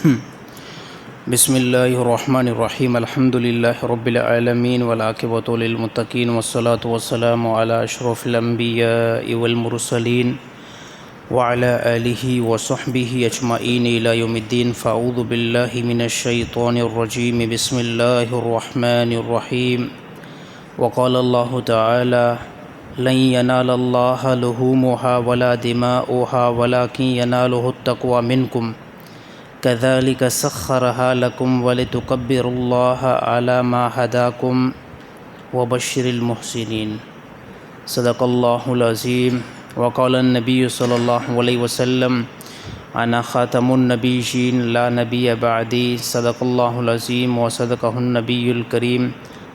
बिस्मिल्लाहिर्रहमानिर्रहीम अल्हम्दुलिल्लाहि रब्बिल आलमीन वल आक़िबतु लिल मुत्तक़ीन वस्सलातु वस्सलामु अला अशरफिल अंबियाइ वल मुरसलीन व अला आलिहि व सहबिहि अजमईन इला यौमिद्दीन। फ़अऊज़ु बिल्लाहि मिनश शैतानिर रजीम। बिस्मिल्लाहिर्रहमानिर्रहीम। व क़ाल अल्लाहु तआला लन यनालल्लाह लुहूमुहा वला दिमाउहा वलाकिन यनालुहुत तक़वा मिनकुम कज़ालिक सख़्ख़रहा लकुम वलितुकब्बिरुल्लाह अला मा हदाकुम व बश्शिरिल मुहसिनीन। सदक़ल्लाहुल अज़ीम। व क़ाल नबी सल्लल्लाहु अलैहि वसल्लम अना ख़ातमुन नबिय्यीन ला नबिय्य बअदी। सदक़ल्लाहुल अज़ीम व सदक़हुन नबियुल करीम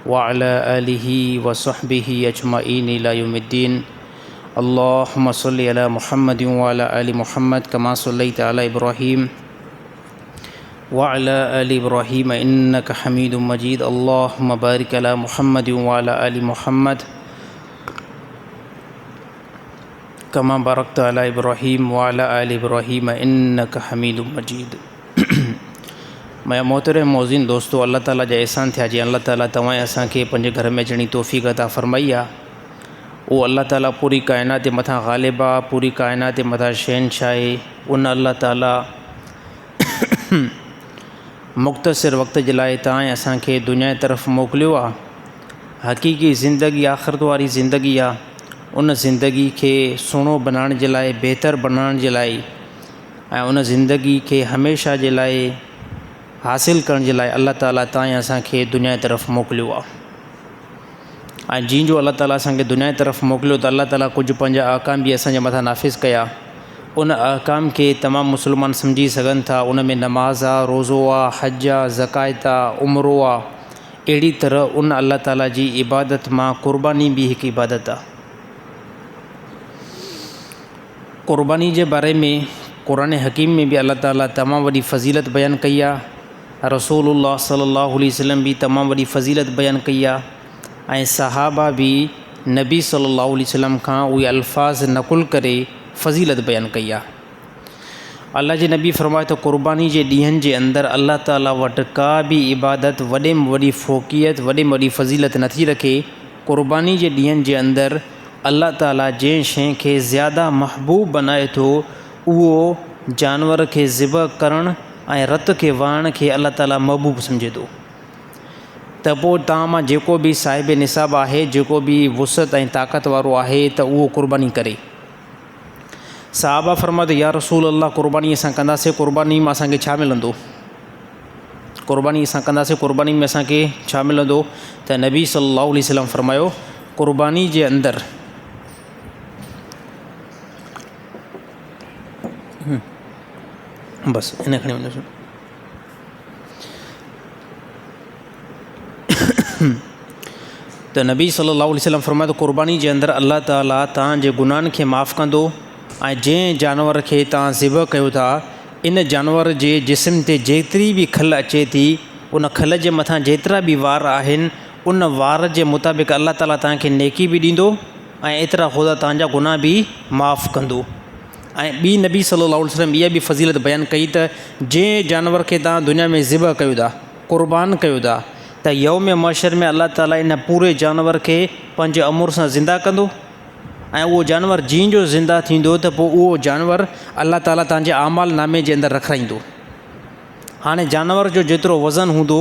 व अला आलिहि व सहबिहि अजमईन इला यौमिद्दीन। अल्लाहुम्मा सल्लि अला मुहम्मदिन व अला आलि मुहम्मद कमा सल्लैता अला इब्राहीम व अला आलि इब्राहीम इन्नका हमीदुम मजीद। अल्लाहुम्मा बारिक अला मुहम्मदिन व अला आलि मुहम्मद कमा बारकता अला इब्राहीम व अला आलि इब्राहीम इन्नका हमीदुम मजीद। मैं मोहतरम मौज़िन दोस्तों, अल्लाह ताला जा एहसान थिया जी अल्लाह ताला तव्हां असांखे पंहिंजे घर में अचण जी तौफ़ीक़ अता फ़रमाई आहे। उहो अल्लाह ताला पूरी काइनात जे मथां ग़ालिब आहे, पूरी काइनात जे मथां शहनशाह आहे। उन अल्लाह ताला मुख़्तसिर वक़्त जे लाइ तव्हां असांखे दुनिया जी तरफ़ मोकिलियो आहे। हक़ीक़ी ज़िंदगी आख़िरत वारी ज़िंदगी आहे। उन ज़िंदगी खे सुहिणो बनाइण जे लाइ, बहितर बनाइण जे लाइ ऐं उन ज़िंदगी खे हमेशह जे लाइ हासिल करण जे लाइ अल्लाह ताला तव्हां असांखे दुनिया जी तरफ़ मोकिलियो आहे। ऐं जीअं जो अल्लाह ताला असांखे दुनिया जी तरफ़ मोकिलियो त अल्लाह ताला कुझु पंहिंजा अहकाम बि असांजे मथां नाफ़िज़ कया। उन अहकाम खे तमामु मुस्लमान सम्झी सघनि था। उन में नमाज़ आहे, रोज़ो आहे, हज आहे, ज़कात आहे, उम्रो आहे। अहिड़ी तरह उन अल्लाह ताला जी इबादत मां क़ुर्बानी बि हिकु इबादत आहे। क़ुर्बानी जे बारे में क़ुरान हकीम में बि अल्लाह ताला तमामु वॾी फ़ज़ीलत बयानु कई आहे। रसूलुल्लाह सल्लल्लाहु अलैहि वसल्लम बि तमामु वॾी फ़ज़ीलत बयानु कई आहे ऐं सहाबा बि नबी सल्लल्लाहु अलैहि वसल्लम खां उहे अल्फ़ाज़ नक़ुल करे फ़ज़ीलत बयानु कई आहे। अल्लाह जे नबी फ़रमाए त क़ुर्बानी जे ॾींहंनि जे अंदरि अल्लाह ताला वटि का बि इबादत वॾे में वॾी फ़ोक़ियत, वॾे में वॾी फ़ज़ीलत नथी रखे। क़ुर्बानी जे ॾींहंनि जे अंदरि अल्लाह ताला जंहिं शइ खे ज़्यादा महबूब बनाए थो उहो जानवर खे ज़िबह करणु ऐं रत खे वाहण खे अल्लाह ताला महबूब सम्झे थो। त पोइ तव्हां मां जेको बि साहिब निसाब आहे, जेको बि वुसत ऐं ताक़त वारो आहे त उहो क़ुर्बानी करे। सहाबा फ़रमायो या रसूल अल्लाह क़ुर्बानी असां कंदासीं, क़ुर्बानी में असांखे छा मिलंदो? क़ुर्बानी असां कंदासीं, क़ुर्बानी में असांखे छा मिलंदो? त नबी सल्लल्लाहु अलैहि वसल्लम फ़रमायो क़ुर्बानी जे अंदरि बस इन खणी वञो। त नबी सल्लल्लाहु अलैहि वसल्लम फ़रमायो त क़ुर्बानी जे अंदरि अल्लाह ताला तव्हांजे गुनाहनि खे माफ़ु कंदो ऐं जंहिं जानवर खे तव्हां ज़िबह कयो था इन जानवर जे जिस्म ते जेतिरी बि खल अचे थी, उन खल जे मथां जेतिरा बि वार आहिनि, उन वार जे मुताबिक़ अल्लाह ताला तव्हांखे नेकी बि ॾींदो ऐं एतिरा ख़ुदा तव्हांजा गुनाह बि माफ़ु कंदो। ऐं ॿी नबी सल्लल्लाहु अलैहि वसल्लम इहा बि फ़ज़ीलत बयानु कई त जंहिं जानवर खे तव्हां दुनिया में ज़िबह कयो था, क़ुर्बान कयो था, त यौम महशर में अल्लाह ताला इन पूरे जानवर खे पंहिंजे अमुर सां ज़िंदा कंदो ऐं उहो जानवर जीअं जो ज़िंदा थींदो त पोइ उहो जानवर अल्लाह ताला तव्हांजे आमाल नामे जे अंदरि रखाईंदो। हाणे जानवर जो जेतिरो वज़न हूंदो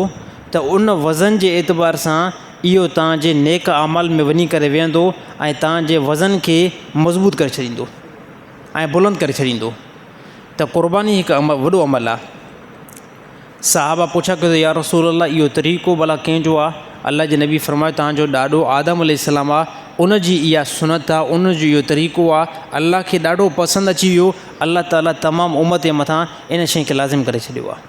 त उन वज़न जे एतबार सां इहो तव्हांजे नेक आमाल में वञी करे वेहंदो ऐं तव्हांजे वज़न खे मज़बूत करे छॾींदो ऐं बुलंद करे छॾींदो। त क़ुर्बानी हिकु वॾो अमल आहे। सहाबा पुछा कयो या रसूल अल्लाह इहो तरीक़ो भला कंहिंजो आहे? अल्लाह जे नबी फ़रमायो तव्हांजो ॾाढो आदम अलैहिस्सलाम आहे, उन जी इहा सुनत आहे, उन जो इहो तरीक़ो आहे। अल्लाह खे ॾाढो पसंदि अची वियो। अल्लाह ताला तमामु उम्मत जे मथां इन शइ खे लाज़िम करे छॾियो आहे।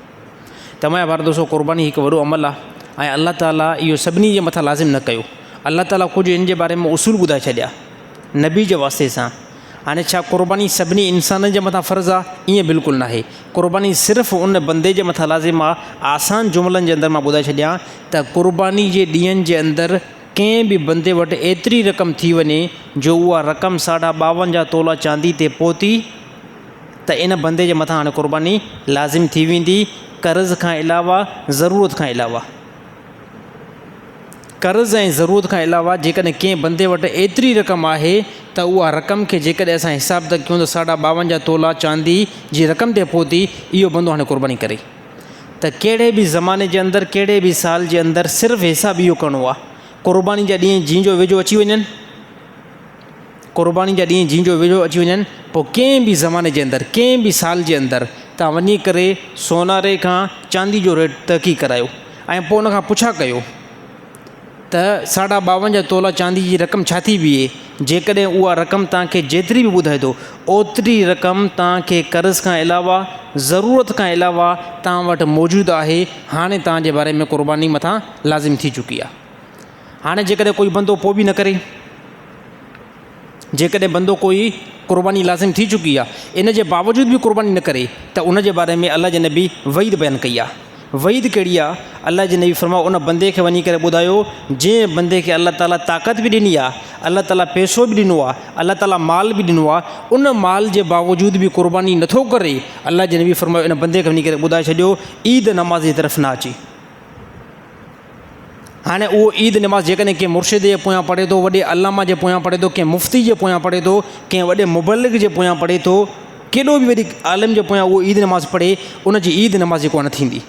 तमामु बार दोस्तों, क़ुर्बानी हिकु वॾो अमल आहे ऐं अल्लाह ताला इहो सभिनी जे मथां लाज़िम न कयो। अल्लाह ताला कुझु इन जे बारे में उसूल ॿुधाए छॾिया नबी जे वास्ते सां। हाणे छा क़ुर्बानी सभिनी इंसाननि जे मथां फ़र्ज़ु आहे? ईअं बिल्कुलु न आहे। क़ुर्बानी सिर्फ़ु उन बंदे जे मथां लाज़िम आहे। आसान जुमलनि जे अंदरि मां ॿुधाए छॾियां त क़ुर्बानी जे ॾींहंनि जे अंदरि कंहिं बि बंदे वटि एतिरी रक़म थी वञे जो उहा रक़म 52.5 तोला चांदी ते पहुती त इन बंदे जे मथां हाणे क़ुर्बानी लाज़िम थी वेंदी। कर्ज़ खां अलावा, ज़रूरत खां अलावा, कर्ज़ ऐं ज़रूरत खां अलावा जेकॾहिं कंहिं बंदे वटि एतिरी रक़म आहे त उहा रक़म खे जेकॾहिं असां हिसाब था कयूं त 52.5 तोला चांदी जी रक़म ते पहुती, इहो बंदो हाणे क़ुर्बानी करे। त कहिड़े बि ज़माने जे अंदरि, कहिड़े बि साल जे अंदरि सिर्फ़ु हिसाबु इहो करिणो आहे, क़ुर्बानी जा ॾींहं जीअं वेझो अची वञनि, क़ुर्बानी जा ॾींहं जीअं वेझो अची वञनि, पोइ कंहिं बि ज़माने जे अंदरि, कंहिं बि साल जे अंदरि तव्हां वञी करे सोनारे खां चांदी जो रेट तहक़ीक़ करायो ऐं पोइ उन खां पुछा कयो त 52.5 तोला चांदी जी रक़म छा थी बीहे। जेकॾहिं उहा रक़म तव्हांखे जेतिरी बि ॿुधाए थो, ओतिरी रक़म तव्हांखे कर्ज़ खां अलावा, ज़रूरत खां अलावा तव्हां वटि मौजूदु आहे, हाणे तव्हांजे बारे में क़ुर्बानी मथां लाज़िम थी चुकी आहे। हाणे जेकॾहिं कोई बंदो पोइ बि न करे, जेकॾहिं बंदो कोई क़ुर्बानी लाज़िम थी चुकी आहे, इन जे बावजूदि बि क़ुर्बानी न करे, त उन जे बारे में अल्लाह जे नबी वईद बयानु कई आहे। वईद कहिड़ी आहे? अल्लाह जे नबी फरमाओ, उन बंदे खे वञी करे ॿुधायो जंहिं बंदे खे अल्लाह ताला ताक़त बि ॾिनी आहे, अल्लाह ताला पैसो बि ॾिनो आहे, अल्लाह ताला माल बि ॾिनो आहे, उन माल जे बावजूदि बि क़ुर्बानी नथो करे। अल्लाह जे नबी फरमायो, इन बंदे खे वञी करे ॿुधाए छॾियो ईद नमाज़ जी तरफ़ न अचे। हाणे उहो ईद नमाज़ जेकॾहिं कंहिं मुर्शिद जे पोयां पढ़े थो, वॾे अलामा जे पोयां पढ़े थो, कंहिं मुफ़्ती जे पोयां पढ़े थो, कंहिं वॾे मुबलिग जे पोयां पढ़े थो, केॾो बि वॾी आलिम जे पोयां उहो ईद नमाज़ पढ़े, उन जी ईद नमाज़ जेको न थींदी।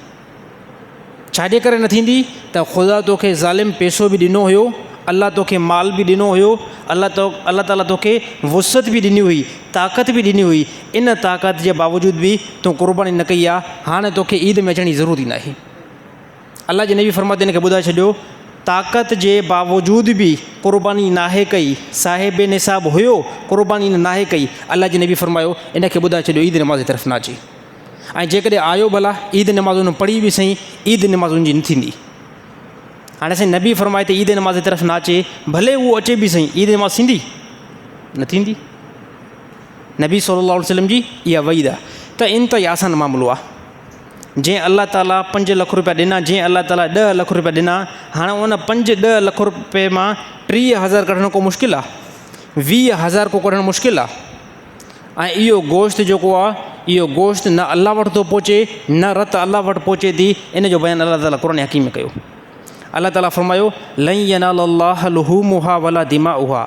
छाजे करे न थींदी? त ख़ुदा तोखे ज़ालिम पैसो बि ॾिनो हुयो, अल्लाह तोखे माल बि ॾिनो हुयो, अल्लाह ताला तोखे वुसत बि ॾिनी हुई, ताक़त बि ॾिनी हुई, इन ताक़त जे बावजूदि बि तूं क़ुर्बानी न कई आहे। हाणे तोखे ईद में अचण जी ज़रूरत ई न आहे। अल्लाह जे नबी फरमाते हिन खे ॿुधाए छॾियो, ताक़त जे बावजूदि बि क़ुर्बानी नाहे कई, साहिब निसाब हुयो, क़ुर्बानी नाहे कई। अल्लाह जे नबी फरमायो, इन खे ॿुधाए छॾियो ईद नमाज़ जी तरफ़ न अचे। ऐं जेकॾहिं आयो भला ईद नमाज़ उन पढ़ी बि सही, ईद नमाज़ उनजी न थींदी। हाणे असांजी नबी फरमाए त ईद नमाज़ जी तरफ़ न अचे, भले उहो अचे बि सही, ईद नमाज़ थींदी न थींदी। नबी सल्लल्लाहु अलैहि वसल्लम जी इहा वईद आहे। त इन त आसान मामिलो आहे। जंहिं अल्लाह ताला 5 लख रुपया ॾिना, जंहिं अल्लाह ताला 10 लख रुपया ॾिना, हाणे उन 5-10 लख रुपये मां 30,000 कढणु को मुश्किल आहे, 20,000 को कढणु मुश्किल आहे। ऐं इहो गोश्त जेको आहे, इहो गोश्त न अल्लाह वटि थो पहुचे, न रत अल्लाह वटि पहुचे थी। इन जो बयानु अल्लाह ताला क़ुरान हकीम में कयो। अल्लाह ताला फरमायो, लन यनालल्लाह लुहूमुहा वला दिमाउहा,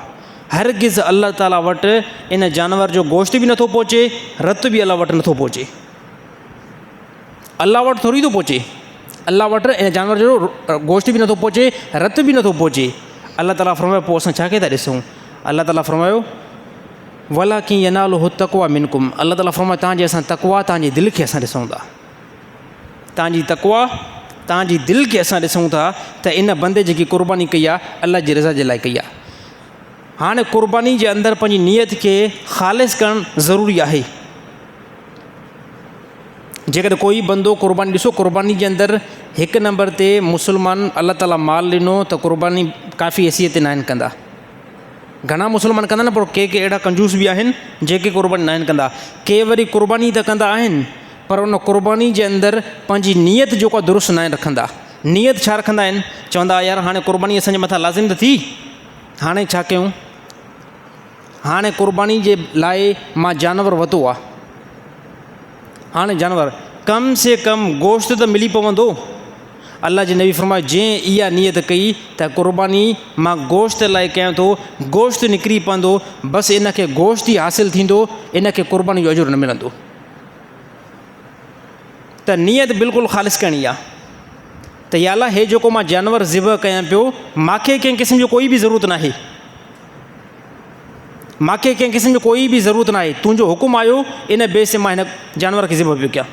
हरगिज़ अल्लाह ताला वटि इन जानवर जो गोश्त बि नथो पहुचे, रत बि अल्लाह वटि नथो पहुचे। अल्लाह वटि थोरी थो पहुचे, अल्लाह वटि इन जानवर जो गोश्त बि नथो पहुचे, रत बि नथो पहुचे। अल्लाह ताला फरमायो, पोइ असां छा खे था ॾिसूं? अल्लाह ताला फरमायो, वला कीअं यनालो हो तक़वा मिनकुम, अल्लाह ताला फरमायो, तव्हांजे असां तक़वा, तव्हांजी दिलि खे असां ॾिसूं था। तव्हांजी तक़वा, तव्हांजी दिलि खे असां ॾिसूं था त इन बंदे जेकी क़ुर्बानी कई आहे, अल्लाह जी रज़ा जे लाइ कई आहे। हाणे क़ुर्बानी जे अंदरि पंहिंजी नियत खे ख़ालिस करणु ज़रूरी आहे। जेकॾहिं कोई बंदो क़ुर्बानी, ॾिसो क़ुर्बानी जे अंदरि 1 नंबर ते मुस्लमान अल्लाह ताला माल ॾिनो त क़ुर्बानी काफ़ी हैसियत न आहिनि कंदा। घणा मुस्लमान कंदा न, पर के अहिड़ा कंजूस बि आहिनि जेके क़ुर्बानी न आहिनि कंदा। के वरी क़ुर्बानी त कंदा आहिनि, पर उन क़ुर्बानी जे अंदरि पंहिंजी नियत जेको आहे दुरुस्त न रखंदा। नियत छा रखंदा आहिनि? चवंदा यार हाणे क़ुर्बानी असांजे मथां लाज़िम त थी, हाणे छा कयूं? हाणे क़ुर्बानी जे लाइ मां जानवर वरितो आहे, हाणे जानवर कम से कम गोश्त त मिली पवंदो। अल्लाह जे नबी फरमायो, जंहिं इहा नियत कई त क़ुर्बानी मां गोश्त लाइ कयां थो, गोश्त निकिरी पवंदो, बसि इन खे गोश्त ई हासिलु थींदो, इन खे क़ुर्बानी जो अजुर न मिलंदो। त नियत बिल्कुलु ख़ालिस करणी आहे त या अल्लाह, हे जेको मां जानवर ज़िबह कयां पियो, मूंखे कंहिं क़िस्म जो कोई बि ज़रूरत न आहे, मूंखे कंहिं क़िस्म जो कोई बि ज़रूरत न आहे। तुंहिंजो हुकुम आयो, इन बेस ते मां हिन जानवर खे ज़िबह पियो कयां।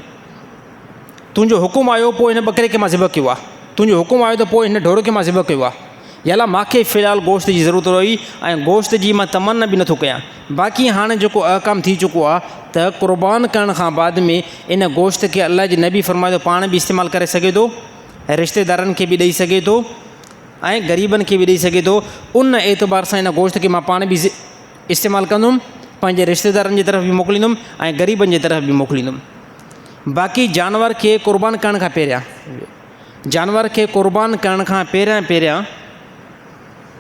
तुंहिंजो हुकुम आयो, पोइ हिन बकरे खे मां ज़िबह कयो आहे। तुंहिंजो हुकुम आयो त पोइ हिन ढोर खे मां ज़िबह कयो आहे। या अल्लाह, मूंखे फ़िलहालु गोश्त जी ज़रूरत हुई ऐं गोश्त जी मां तमन्ना बि नथो कयां। बाक़ी हाणे जेको अहकाम थी चुको आहे त क़ुर्बान करण खां बाद में इन गोश्त खे अल्लाह जे नबी फरमाए थो पाण बि इस्तेमालु करे सघे थो, रिश्तेदारनि खे बि ॾेई सघे थो ऐं ग़रीबनि खे बि ॾेई सघे थो। उन एतबार सां इन गोश्त खे मां पाण बि इस्तेमालु कंदुमि, पंहिंजे रिश्तेदारनि जी तरफ़ बि मोकिलींदुमि ऐं ग़रीबनि जी तरफ़ बि मोकिलींदुमि। बाक़ी जानवर खे क़ुर्बान करण खां पहिरियां, जानवर खे क़ुर्बान करण खां पहिरियां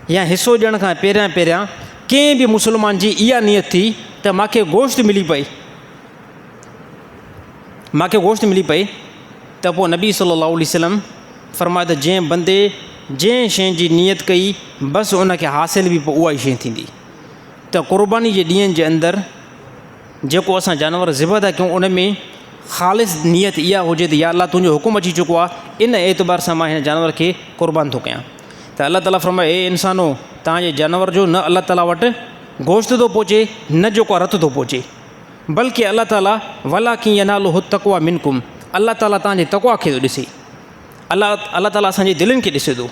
या हिसो ॾियण खां पहिरियां कंहिं बि मुस्लमान जी इहा नियत थी त मूंखे गोश्त मिली पए, मूंखे गोश्त मिली पए, त पोइ नबी सल्लल्लाहु अलैहि वसल्लम फ़रमायो त जंहिं बंदे जंहिं शइ जी नियत कई बसि उनखे हासिल बि पोइ उहा ई शइ थींदी। त क़ुर्बानी जे ॾींहंनि जे अंदरि जेको असां जानवर ज़िबह था कयूं उन में ख़ालिस नियत इहा हुजे त या अल्लाह तुंहिंजो हुकुम अची चुको आहे, इन एतबार सां मां हिन जानवर खे क़ुर्बान थो कयां। त अल्लाह ताला फ़रमाए ए इंसानो तव्हांजे जानवर जो न अल्लाह ताला वटि गोश्त थो पहुचे न जेको आहे रत थो पहुचे, बल्कि अल्लाह ताला वला कीअं यनालुहु तक़वा मिनकुम, अल्लाह ताला तव्हांजे तक़वा खे थो ॾिसे। अल्लाह ताला असांजे दिलनि खे ॾिसे थो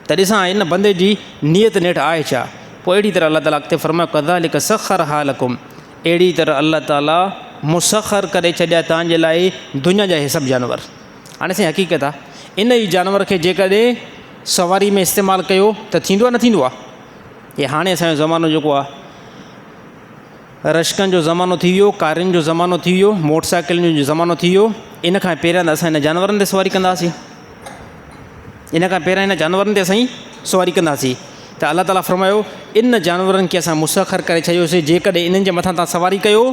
त ॾिसां हिन बंदे जी नियत नेठि आहे छा। पोइ अहिड़ी तरह अल्लाह ताला अॻिते फ़रमायो कज़ालिक सख़रहा लकुम, अहिड़ी तरह अल्लाह ताला मुसख़र करे छॾिया तव्हांजे लाइ दुनिया जा इहे सभु जानवर। हाणे साईं हक़ीक़त आहे इन ई जानवर खे जेकॾहिं सवारी में इस्तेमालु कयो त थींदो आहे न थींदो आहे। हे हाणे असांजो ज़मानो जेको आहे रश्कनि जो ज़मानो थी वियो, कारुनि जो ज़मानो थी वियो, मोटरसाइकिलुनि जो ज़मानो थी वियो। इन खां पहिरियां त असां हिन जानवरनि ते सवारी कंदासीं, इन खां पहिरियां हिन जानवरनि ते असां सवारी कंदासीं। त अल्लाह ताला फ़रमायो इन जानवरनि खे असां मुसख़र करे छॾियोसीं, जेकॾहिं इन्हनि जे मथां तव्हां सवारी कयो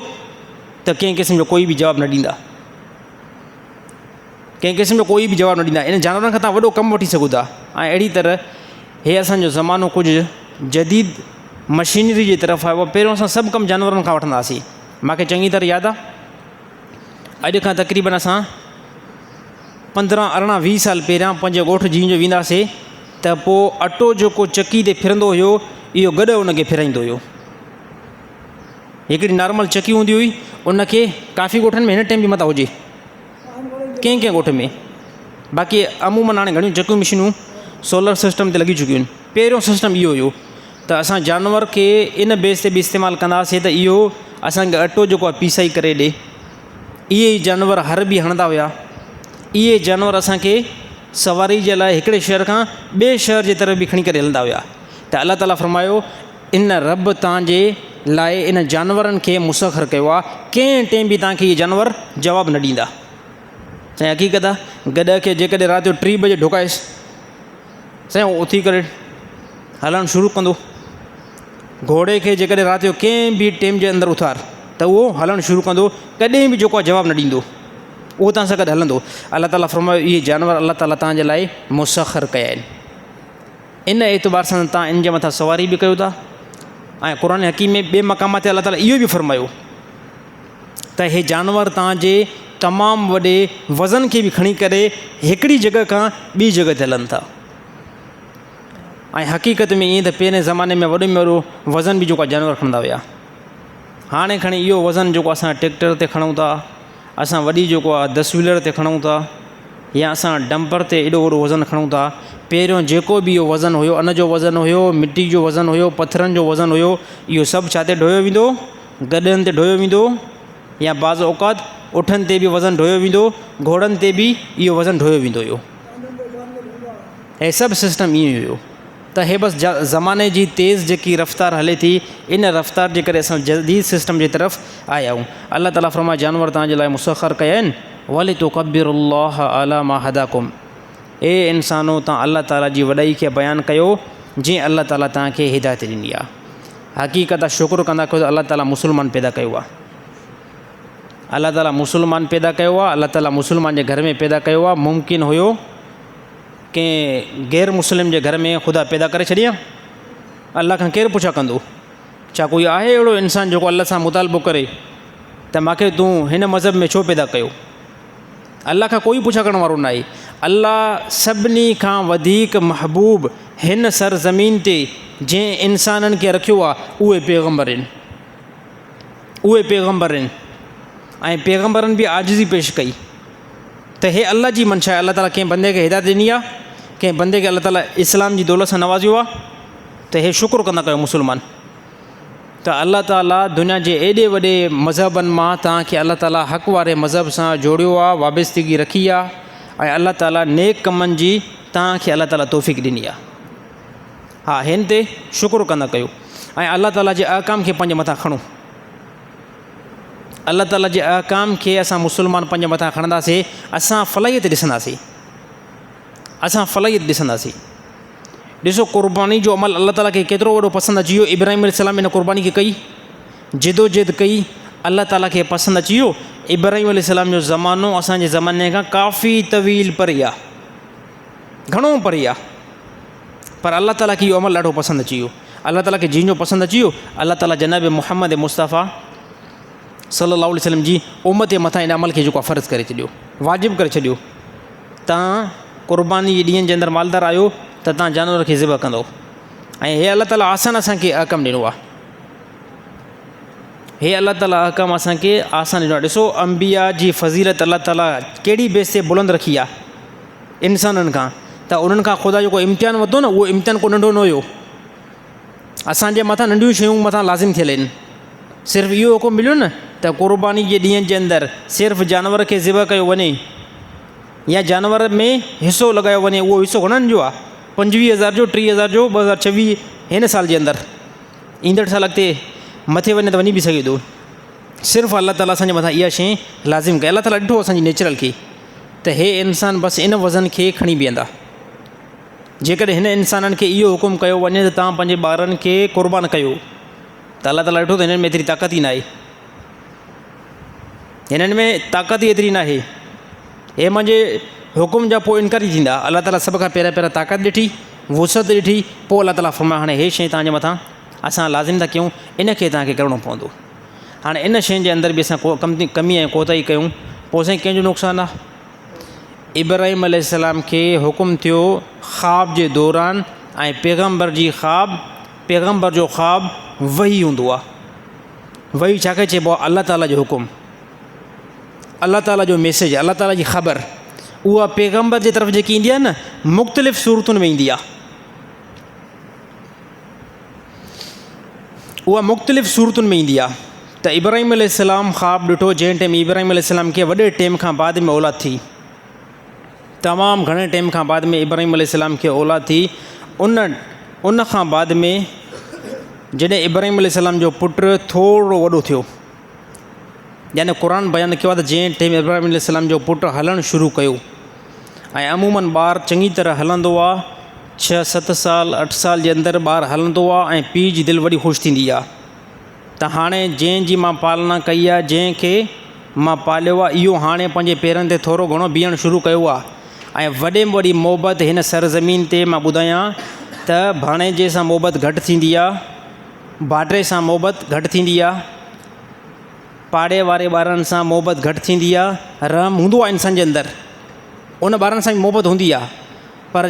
त कंहिं क़िस्म जो कोई बि जवाबु न ॾींदा, कंहिं क़िस्म जो कोई बि जवाबु न ॾींदा। इन जानवरनि खां तव्हां वॾो कमु वठी सघो था। ऐं अहिड़ी तरह हे असांजो ज़मानो कुझु जदीद मशीनरी जी तरफ़ आयो। पहिरियों असां सभु कमु जानवरनि खां वठंदा हुआसीं। मूंखे चङी तरह यादि आहे अॼु खां तक़रीबन असां 15, 18, 20 साल पहिरियां पंहिंजे ॻोठ जीअं जो वेंदासीं त पोइ अटो जेको चकी ते फिरंदो हुयो इहो गॾु उनखे फिराईंदो हुयो। हिकिड़ी नॉर्मल चकी हूंदी हुई, उनखे काफ़ी ॻोठनि में हिन टाइम बि मथां हुजे, कंहिं कंहिं ॻोठ में, बाक़ी अमूमन हाणे घणियूं चकियूं मशीनूं सोलर सिस्टम ते लॻी चुकियूं आहिनि। पहिरियों सिस्टम इहो हुयो त असां जानवर खे इन बेस ते बि इस्तेमालु कंदासीं त इहो असांखे अटो जेको आहे पीसाई करे ॾे। इहे ई जानवर हर बि हणंदा हुआ, इहे जानवर असांखे सवारी जे लाइ हिकिड़े शहर खां ॿिए शहर जे तरफ़ बि खणी करे हलंदा हुआ। त अल्लाह ताला फ़रमायो इन रब तव्हांजे लाइ इन जानवरनि खे मुसख़र कयो आहे, कंहिं टाइम बि तव्हांखे इहे जानवर जवाबु न ॾींदा। साईं हक़ीक़त आहे गॾ खे जेकॾहिं राति जो 3 बजे ढुकाइसि साईं उथी करे हलणु शुरू कंदो। घोड़े खे जेकॾहिं राति जो कंहिं बि टाइम जे अंदरि उथार त उहो हलणु शुरू कंदो, कॾहिं बि जेको आहे जवाबु न ॾींदो, उहो तव्हां सां गॾु हलंदो। अल्लाह ताला फ़रमायो इहे जानवर अल्लाह ताला तव्हांजे लाइ मुसख़र कया आहिनि। इन एतबार सां तव्हां इन जे मथां सवारी बि कयो था। ऐं क़ुर हकीम में ॿिए मक़ाम ते अल्लाह ताला इहो बि फ़रमायो त इहे जानवर तव्हांजे तमामु वॾे वज़न खे बि खणी करे हिकिड़ी जॻह खां ॿी जॻह ते हलनि था। ऐं हक़ीक़त में ईअं त पहिरें ज़माने में वॾे में वॾो वज़न बि जेको आहे जानवर खणंदा हुआ। हाणे खणी इहो वज़न जेको असां ट्रैक्टर ते खणूं था, असां वॾी जेको आहे 10 व्हीलर ते खणूं था, या असां डंपर ते एॾो वॾो वज़न खणूं था। पहिरियों जेको बि इहो वज़न हुयो, अन जो वज़न हुयो, मिटी जो वज़न हुयो, पथरनि जो वज़न हुयो, इहो सभु छा ते ढोयो वेंदो, गॾनि ते ढोयो वेंदो, या बाज़ औक़ात उठनि ते बि वज़न ढोयो वेंदो, घोड़नि ते बि इहो वज़न ढोयो वेंदो हुयो। हे सभु सिस्टम ईअं हुयो। त हे बसि ज़माने जी तेज़ जेकी रफ़्तार हले थी, इन रफ़्तार जे करे असां जदीद सिस्टम जे तरफ़ आया आहियूं। अल्लाह ताला फ़रमाए जानवर तव्हांजे लाइ मुसख़र कया आहिनि। वलितुकब्बिरुल्लाह अला मा हदाकुम, ए इंसानो तव्हां अल्लाह ताला जी वॾाई खे बयानु कयो जीअं अल्लाह ताला तव्हांखे हिदायत ॾिनी आहे। हक़ीक़त शुक्र कंदा कयो त अल्लाह ताला मुस्लमान पैदा कयो आहे। अल्लाह ताला मुस्लमान पैदा कयो आहे, अल्लाह ताला मुस्लमान जे घर में पैदा कयो आहे। मुमकिन हुयो कंहिं गैर मुस्लिम जे घर में ख़ुदा पैदा करे छॾियां? अल्लाह खां केरु पुछा कंदो? छा कोई आहे अहिड़ो इंसानु जेको अल्लाह सां मुतालबो करे त मूंखे तूं हिन मज़हब में छो पैदा कयो? अल्लाह खां कोई पुछा करण वारो न आहे। अल्लाह सभिनी खां वधीक महबूब हिन सरज़मीन ते जंहिं इंसाननि खे रखियो आहे उहे पैगम्बर आहिनि, उहे पैगम्बर आहिनि। ऐं पैगम्बरनि बि आजिज़ी पेश कई त हे अल्लाह जी मंशा आहे। अल्लाह ताला कंहिं बंदे खे हिदायत ॾिनी आहे, कंहिं बंदे खे अल्लाह ताला इस्लाम जी दौलत सां नवाज़ियो आहे, त हे शुक्र कंदा कयो मुस्लमान। त अल्लाह ताला दुनिया जे एॾे वॾे मज़हबनि मां तव्हांखे अल्लाह ताला हक़ वारे मज़हब सां जोड़ियो आहे, वाबस्तगी रखी आहे। ऐं अल्लाह ताला नेक कमनि जी तव्हांखे अल्लाह ताला तौफ़ीक़ ॾिनी आहे। हा, हिन ते शुक्र कंदा कयो ऐं अल्लाह ताला जे अहकाम खे पंहिंजे मथां खणो। अल्लाह ताला जे अहकाम खे असां मुस्लमान पंहिंजे मथां खणंदासीं, असां फलाहियत ॾिसंदासीं, असां फलाहियत ॾिसंदासीं। ॾिसो क़ुर्बानी जो अमल अल्लाह ताला खे केतिरो वॾो पसंदि अची वियो। इब्राहिम अलैहिस्सलाम इन क़ुर्बानी खे कई, जिदोजहद कई, अल्लाह ताला खे पसंदि अची वियो। इब्राहिम अलैहिस्सलाम जो ज़मानो असांजे ज़माने खां काफ़ी तवील परे आहे, घणो परे आहे, पर अलाह ताला खे इहो अमल ॾाढो पसंदि अची वियो। अलाह ताला खे जंहिंजो पसंदि अची वियो, अलाह ताला जनाब मुहम्मद मुस्तफ़ा सल्लल्लाहु अलैहि वसल्लम जी उम्मत जे मथां इन अमल खे जेको आहे फ़र्ज़ु करे छॾियो, वाजिबु करे छॾियो। तव्हां क़ुर्बानी जे ॾींहंनि जे अंदरि मालदार आहियो त तव्हां जानवर खे ज़िबह कंदो, ऐं हे अलाह ताला आसान असांखे अहकम ॾिनो आहे, हे अलाह ताला अहकम असांखे आसान ॾिनो आहे। ॾिसो अंबिया जी फ़ज़ीलत अलाह ताला कहिड़ी बेस ते बुलंद रखी आहे इंसाननि खां, त उन्हनि खां ख़ुदा जेको इम्तिहान वरितो न, उहो इम्तिहान को नंढो न हुयो। असांजे मथां नंढियूं शयूं मथां लाज़िम थियल आहिनि। सिर्फ़ु इहो हुकुम मिलियो न त क़ुर्बानी जे ॾींहंनि जे अंदरि सिर्फ़ु जानवर खे ज़िबह कयो वञे या जानवर में हिसो लॻायो वञे, उहो हिसो घणनि जो आहे? 25,000 जो, 30,000 जो, 2026 हिन साल जे अंदरि। ईंदड़ साल अॻिते मथे वञे त वञी बि सघे थो। सिर्फ़ु अलाह ताला असांजे मथां इहा शइ लाज़िम कई। अलाह ताला ॾिठो असांजी नेचुरल खे त हे इंसान बसि इन वज़न खे खणी बीहंदा। जेकॾहिं हिन इंसाननि खे इहो हुकुम कयो वञे त तव्हां पंहिंजे ॿारनि खे क़ुर्बान कयो, त अलाह ताला ॾिठो त हिननि में एतिरी ताक़त ई न आहे, हिननि में ताक़त ई एतिरी न आहे। हे मुंहिंजे हुकुम जा पोइ इनकार ई थींदा। अलाह ताला सभ खां पहिरियों ताक़त ॾिठी, वुसत ॾिठी, पोइ अलाह ताला फरमायो हाणे हे शइ तव्हांजे मथां असां लाज़िम था कयूं, इनखे तव्हांखे करिणो पवंदो। हाणे इन शयुनि जे अंदरि बि असां कमी ऐं कोताही कयूं, पोइ असांखे कंहिंजो नुक़सानु आहे। इब्राहिम अलैहिस्सलाम खे हुकुम थियो ख़्वाब जे दौरान, ऐं पैगम्बर जो ख़्वाब वही हूंदो आहे। वही छाखे चइबो आहे? अलाह ताला जो हुकुम, अलाह ताला जो मैसेज, अलाह ताला जी ख़बर। उहा पैगम्बर जे तरफ़ जेकी ईंदी आहे न, मुख़्तलिफ़ सूरतुनि में ईंदी आहे। उहा मुख़्तलिफ़ सूरतुनि में ईंदी आहे। त इब्राहिम अलैहिस्सलाम ख़्वाब ॾिठो, जंहिं टाइम इब्राहिम अलैहिस्सलाम खे वॾे टाइम खां बाद में औलाद थी, तमामु घणे टाइम खां बाद में इब्राहिम अलैहिस्सलाम खे औलाद थी। उन खां बाद में जॾहिं इब्राहिम अलैहिस्सलाम जो पुटु थोरो वॾो थियो, यानी क़ुर बयानु कयो आहे त जंहिं टाइम इब्राहिम अलैहिस्सलाम जो पुटु हलणु शुरू कयो, ऐं अमूमन ॿारु चङी तरह हलंदो आहे, 6-7 साल 8 साल जे अंदरि ॿारु हलंदो आहे, ऐं पीउ जी दिलि वॾी ख़ुशि थींदी आहे त हाणे जंहिंजी मां पालना कई आहे, जंहिंखे मां पालियो आहे, इहो हाणे पंहिंजे पेरनि ते थोरो घणो बीहणु शुरू कयो आहे। ऐं वॾे में वॾी मोहबत हिन सरज़मीन ते मां ॿुधायां त भाणेजे सां मोहबत घटि थींदी आहे, भाइटे सां मोहबत घटि थींदी आहे, पाड़े वारे ॿारनि सां मोहबत घटि थींदी आहे। रहम हूंदो आहे इंसान जे अंदरि, उन ॿारनि सां बि मोहबत हूंदी आहे, पर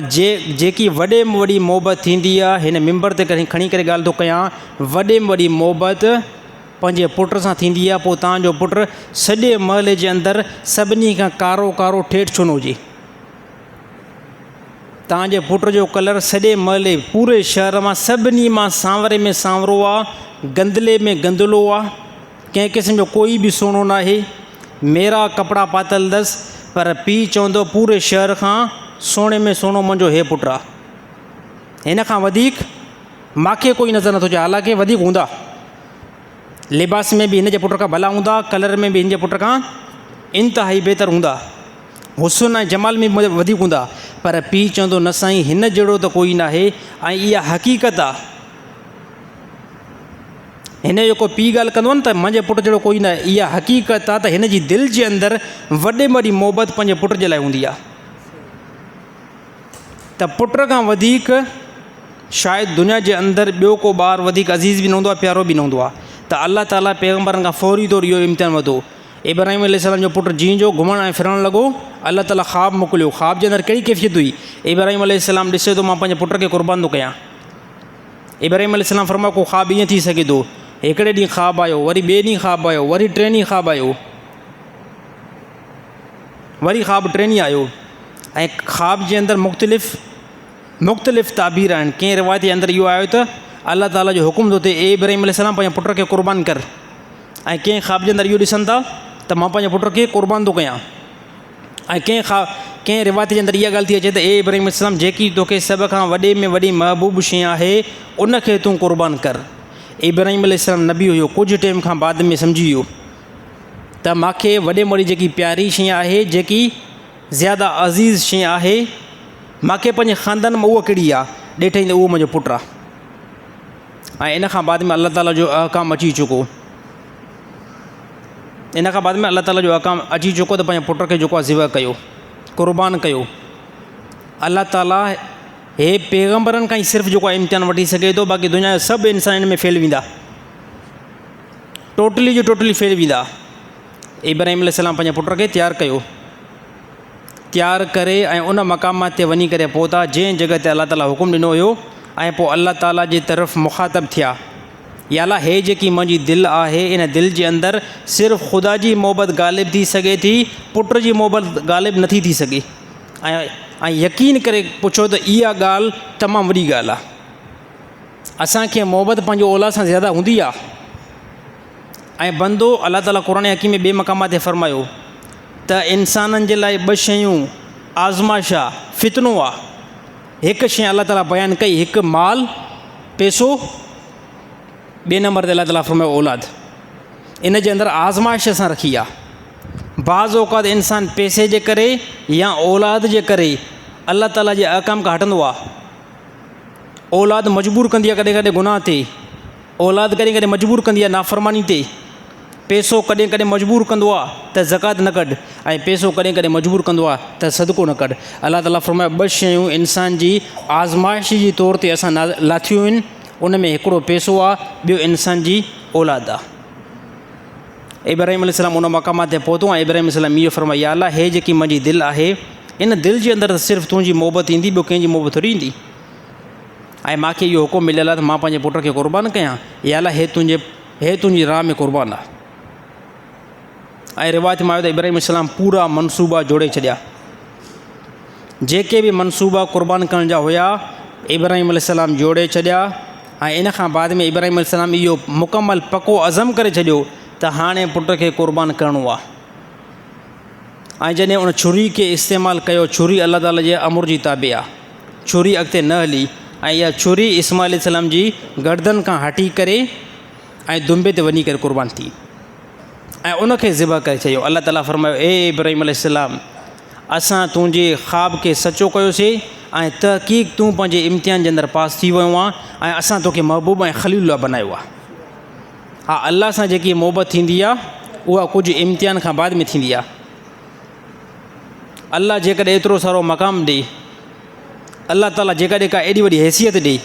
जेकी वॾे में वॾी मोहबत थींदी आहे, हिन मिंबर ते खणी करे ॻाल्हि थो कयां, वॾे में वॾी मोहबत पंहिंजे पुट सां थींदी आहे। पोइ तव्हांजो पुटु सॼे महले जे अंदरि सभिनी खां कारो कारो ठेठि छो न हुजे, तव्हांजे पुट जो कलर सॼे महले पूरे शहर मां सभिनी मां सांवरे में सांवरो आहे, गंदले में गंदलो आहे, कंहिं क़िस्म जो कोई बि सुहिणो न आहे। मेरा कपिड़ा पातल अथसि, पर पीउ चवंदो पूरे शहर खां सुहिणे में सुहिणो मुंहिंजो हे पुटु आहे, हिन खां वधीक मूंखे कोई नज़र नथो अचे। हालांकि वधीक हूंदा, लिबास में बि हिन जे पुट खां भला हूंदा, कलर में बि हिन जे पुट खां इंतिहाई बहितर हूंदा, हुस्न ऐं जमाल में वधीक हूंदा, पर पीउ चवंदो न साईं हिन जहिड़ो त कोई न आहे। ऐं इहा हक़ीक़त आहे, हिन जेको पीउ ॻाल्हि कंदो न त मुंहिंजे पुट जहिड़ो कोई न आहे, इहा हक़ीक़त आहे त हिन जी दिलि जे अंदरि वॾे में वॾी मोहबत पंहिंजे पुट जे लाइ हूंदी आहे। त पुट खां वधीक शायदि दुनिया जे अंदरि ॿियो को ॿारु वधीक अज़ीज़ बि न हूंदो आहे, प्यारो बि न हूंदो आहे। त अलाह ताला पैगम्बरनि खां फौरी तौरु इहो इम्तिहान वरितो। इब्राहिम अलैहिस्सलाम जो पुटु जीअं जो घुमणु ऐं फिरणु लॻो, अलाह ताला ख़्वाब मोकिलियो। ख़्वाब जे अंदरि कहिड़ी कैफ़ियत हुई? इब्राहिम अलैहिस्सलाम ॾिसे थो मां पंहिंजे पुट खे क़ुर्बान थो कयां। इब्राहिम अलैहिस्सलाम फरमायो को ख़्वाब ईअं थी सघे थो। हिकिड़े ॾींहुं ख़्वाब आयो, वरी ॿिए ॾींहुं ख़्वाब आयो, वरी टे ॾींहुं ख़्वाब आयो, वरी ख़्वाब टे ॾींहुं आयो। ऐं ख़्वाब जे अंदरि मुख़्तलिफ़ ताबीर आहिनि। कंहिं रिवायत जे अंदरि इहो आयो त अलाह ताला जो हुकुम थो थिए ए इब्राहिम अलैहिस्सलाम पंहिंजे पुट खे क़ुर्बान कर, ऐं कंहिं ख़्वाब जे अंदरि इहो ॾिसनि था त मां पंहिंजे पुट खे क़ुर्बान थो कयां। ऐं कंहिं रिवायत जे अंदरि इहा ॻाल्हि थी अचे त ए इब्राहिम अलैहिस्सलाम जेकी तोखे सभ खां वॾे में वॾी महबूब शइ आहे उनखे तूं क़ुर्बान कर। इब्राहिम अलैहिस्सलाम नबी हुयो, कुझु टाइम खां बाद में सम्झी वियो त मूंखे वॾे में वॾी जेकी प्यारी शइ आहे, जेकी ज़्यादा अज़ीज़ शइ आहे, मूंखे पंहिंजे ख़ानदान में उहा कहिड़ी आहे ॾिठईं त उहो मुंहिंजो पुटु आहे। ऐं इन खां बाद में अलाह ताला जो अहकाम अची चुको। इन खां बाद में अलाह ताला जो अहकाम अची चुको त पंहिंजे पुट खे जेको आहे ज़िबह कयो, क़ुर्बान कयो। अलाह ताला हे पैगम्बरनि खां ई सिर्फ़ु जेको आहे इम्तिहान वठी सघे थो, बाक़ी दुनिया जा सभु इंसान इन में फेल वेंदा, टोटली जो टोटली फेल वेंदा। इब्राहिम अलैहिस्सलाम पंहिंजे पुट खे तयारु कयो, तयारु करे ऐं उन मक़ामात ते वञी करे पहुता जंहिं जॻह ते अलाह ताला हुकुम ॾिनो हुयो। ऐं पोइ अलाह ताला जे तरफ़ मुखातब थिया, या अला हे जेकी मुंहिंजी दिलि आहे, इन दिलि जे अंदरि सिर्फ़ु ख़ुदा जी मोहबत ग़ालिब थी सघे थी, पुट जी मोहबत ग़ालिब नथी थी सघे। ऐं यकीन करे पुछो त इहा ॻाल्हि तमामु वॾी ॻाल्हि आहे। असांखे मोहबत पंहिंजो औलाद सां ज़्यादा हूंदी आहे। ऐं बंदो अलाह ताला क़ुरान हकीम में ॿिए मक़ाम ते फ़रमायो त इंसाननि जे लाइ ॿ शयूं आज़माइश आहे, फितनो आहे। हिकु शइ अलाह ताला बयानु कई, हिकु माल पैसो, ॿिए नंबर ते अलाह ताला फ़रमायो औलाद। इन जे अंदरि आज़माइश असां रखी आहे। बाज़ औक़ात इंसान पैसे जे करे या औलाद जे करे अलाह ताला जे अहकाम खां हटंदो आहे। औलाद मजबूर कंदी आहे कॾहिं कॾहिं गुनाह ते, औलाद कॾहिं कॾहिं मजबूर कंदी आहे नाफ़रमानी ते, पैसो कॾहिं कॾहिं मजबूर कंदो आहे त ज़कात न कढ, ऐं पैसो कॾहिं कॾहिं मजबूर कंदो आहे त सदको न कढ। अलाह ताला फ़रमायो ॿ शयूं इंसान जी आज़माइश जी तौर ते असां लाथियूं आहिनि, उन में हिकिड़ो पैसो आहे, ॿियो इंसान जी औलाद आहे। इब्राहिम अलैहिस्सलाम उन मक़ाम ते पहुतो ऐं इब्राहिम अलैहिस्सलाम इहो फ़रमायो, या अल्लाह हे जेकी मुंहिंजी दिलि आहे, इन दिलि जे अंदरि त सिर्फ़ु तुंहिंजी मोहबत ईंदी, ॿियो कंहिंजी मोहबत थोरी ईंदी। ऐं मूंखे इहो हुकुम मिलियल आहे त मां पंहिंजे पुट खे क़ुर्बान कयां, या अल्लाह हे तुंहिंजी राह में क़ुर्बान आहे। ऐं रिवायत में आयो त इब्राहिम अलैहिस्सलाम पूरा मनसूबा जोड़े छॾिया, जेके बि मनसूबा क़ुर्बान करण जा हुया इब्राहिम अलैहिस्सलाम जोड़े छॾिया। ऐं इन खां बाद में इब्राहिम अलैहिस्सलाम इहो मुकमल पको अज़म करे छॾियो त हाणे पुट खे क़ुर्बान करिणो आहे। ऐं जॾहिं उन छुरी खे इस्तेमालु कयो, छुरी अलाह ताला जे अमुर जी ताबे आहे, छुरी अॻिते न हली, ऐं इहा छुरी इस्माइल अलैहिस्सलाम जी गर्दन खां हटी करे ऐं दुंबे ते वञी करे क़ुर्बान थी ऐं उनखे ज़िबह करे छॾियो। अलाह ताला फ़रमायो, ए इब्राहिम अलैहिस्सलाम, असां तुंहिंजे ख़्वाब खे सचो कयोसीं ऐं तहक़ीक़ तूं पंहिंजे इम्तिहान जे अंदरि पास थी वियो आहे ऐं असां तोखे महबूब ऐं ख़लीलुल्लाह बनायो आहे। हा, अलाह सां जेकी मोहबत थींदी आहे उहा कुझु इम्तिहान खां बाद में थींदी आहे। अलाह जेकॾहिं एतिरो सारो मक़ाम ॾे, अलाह ताला जेकॾहिं का एॾी वॾी हैसियत ॾे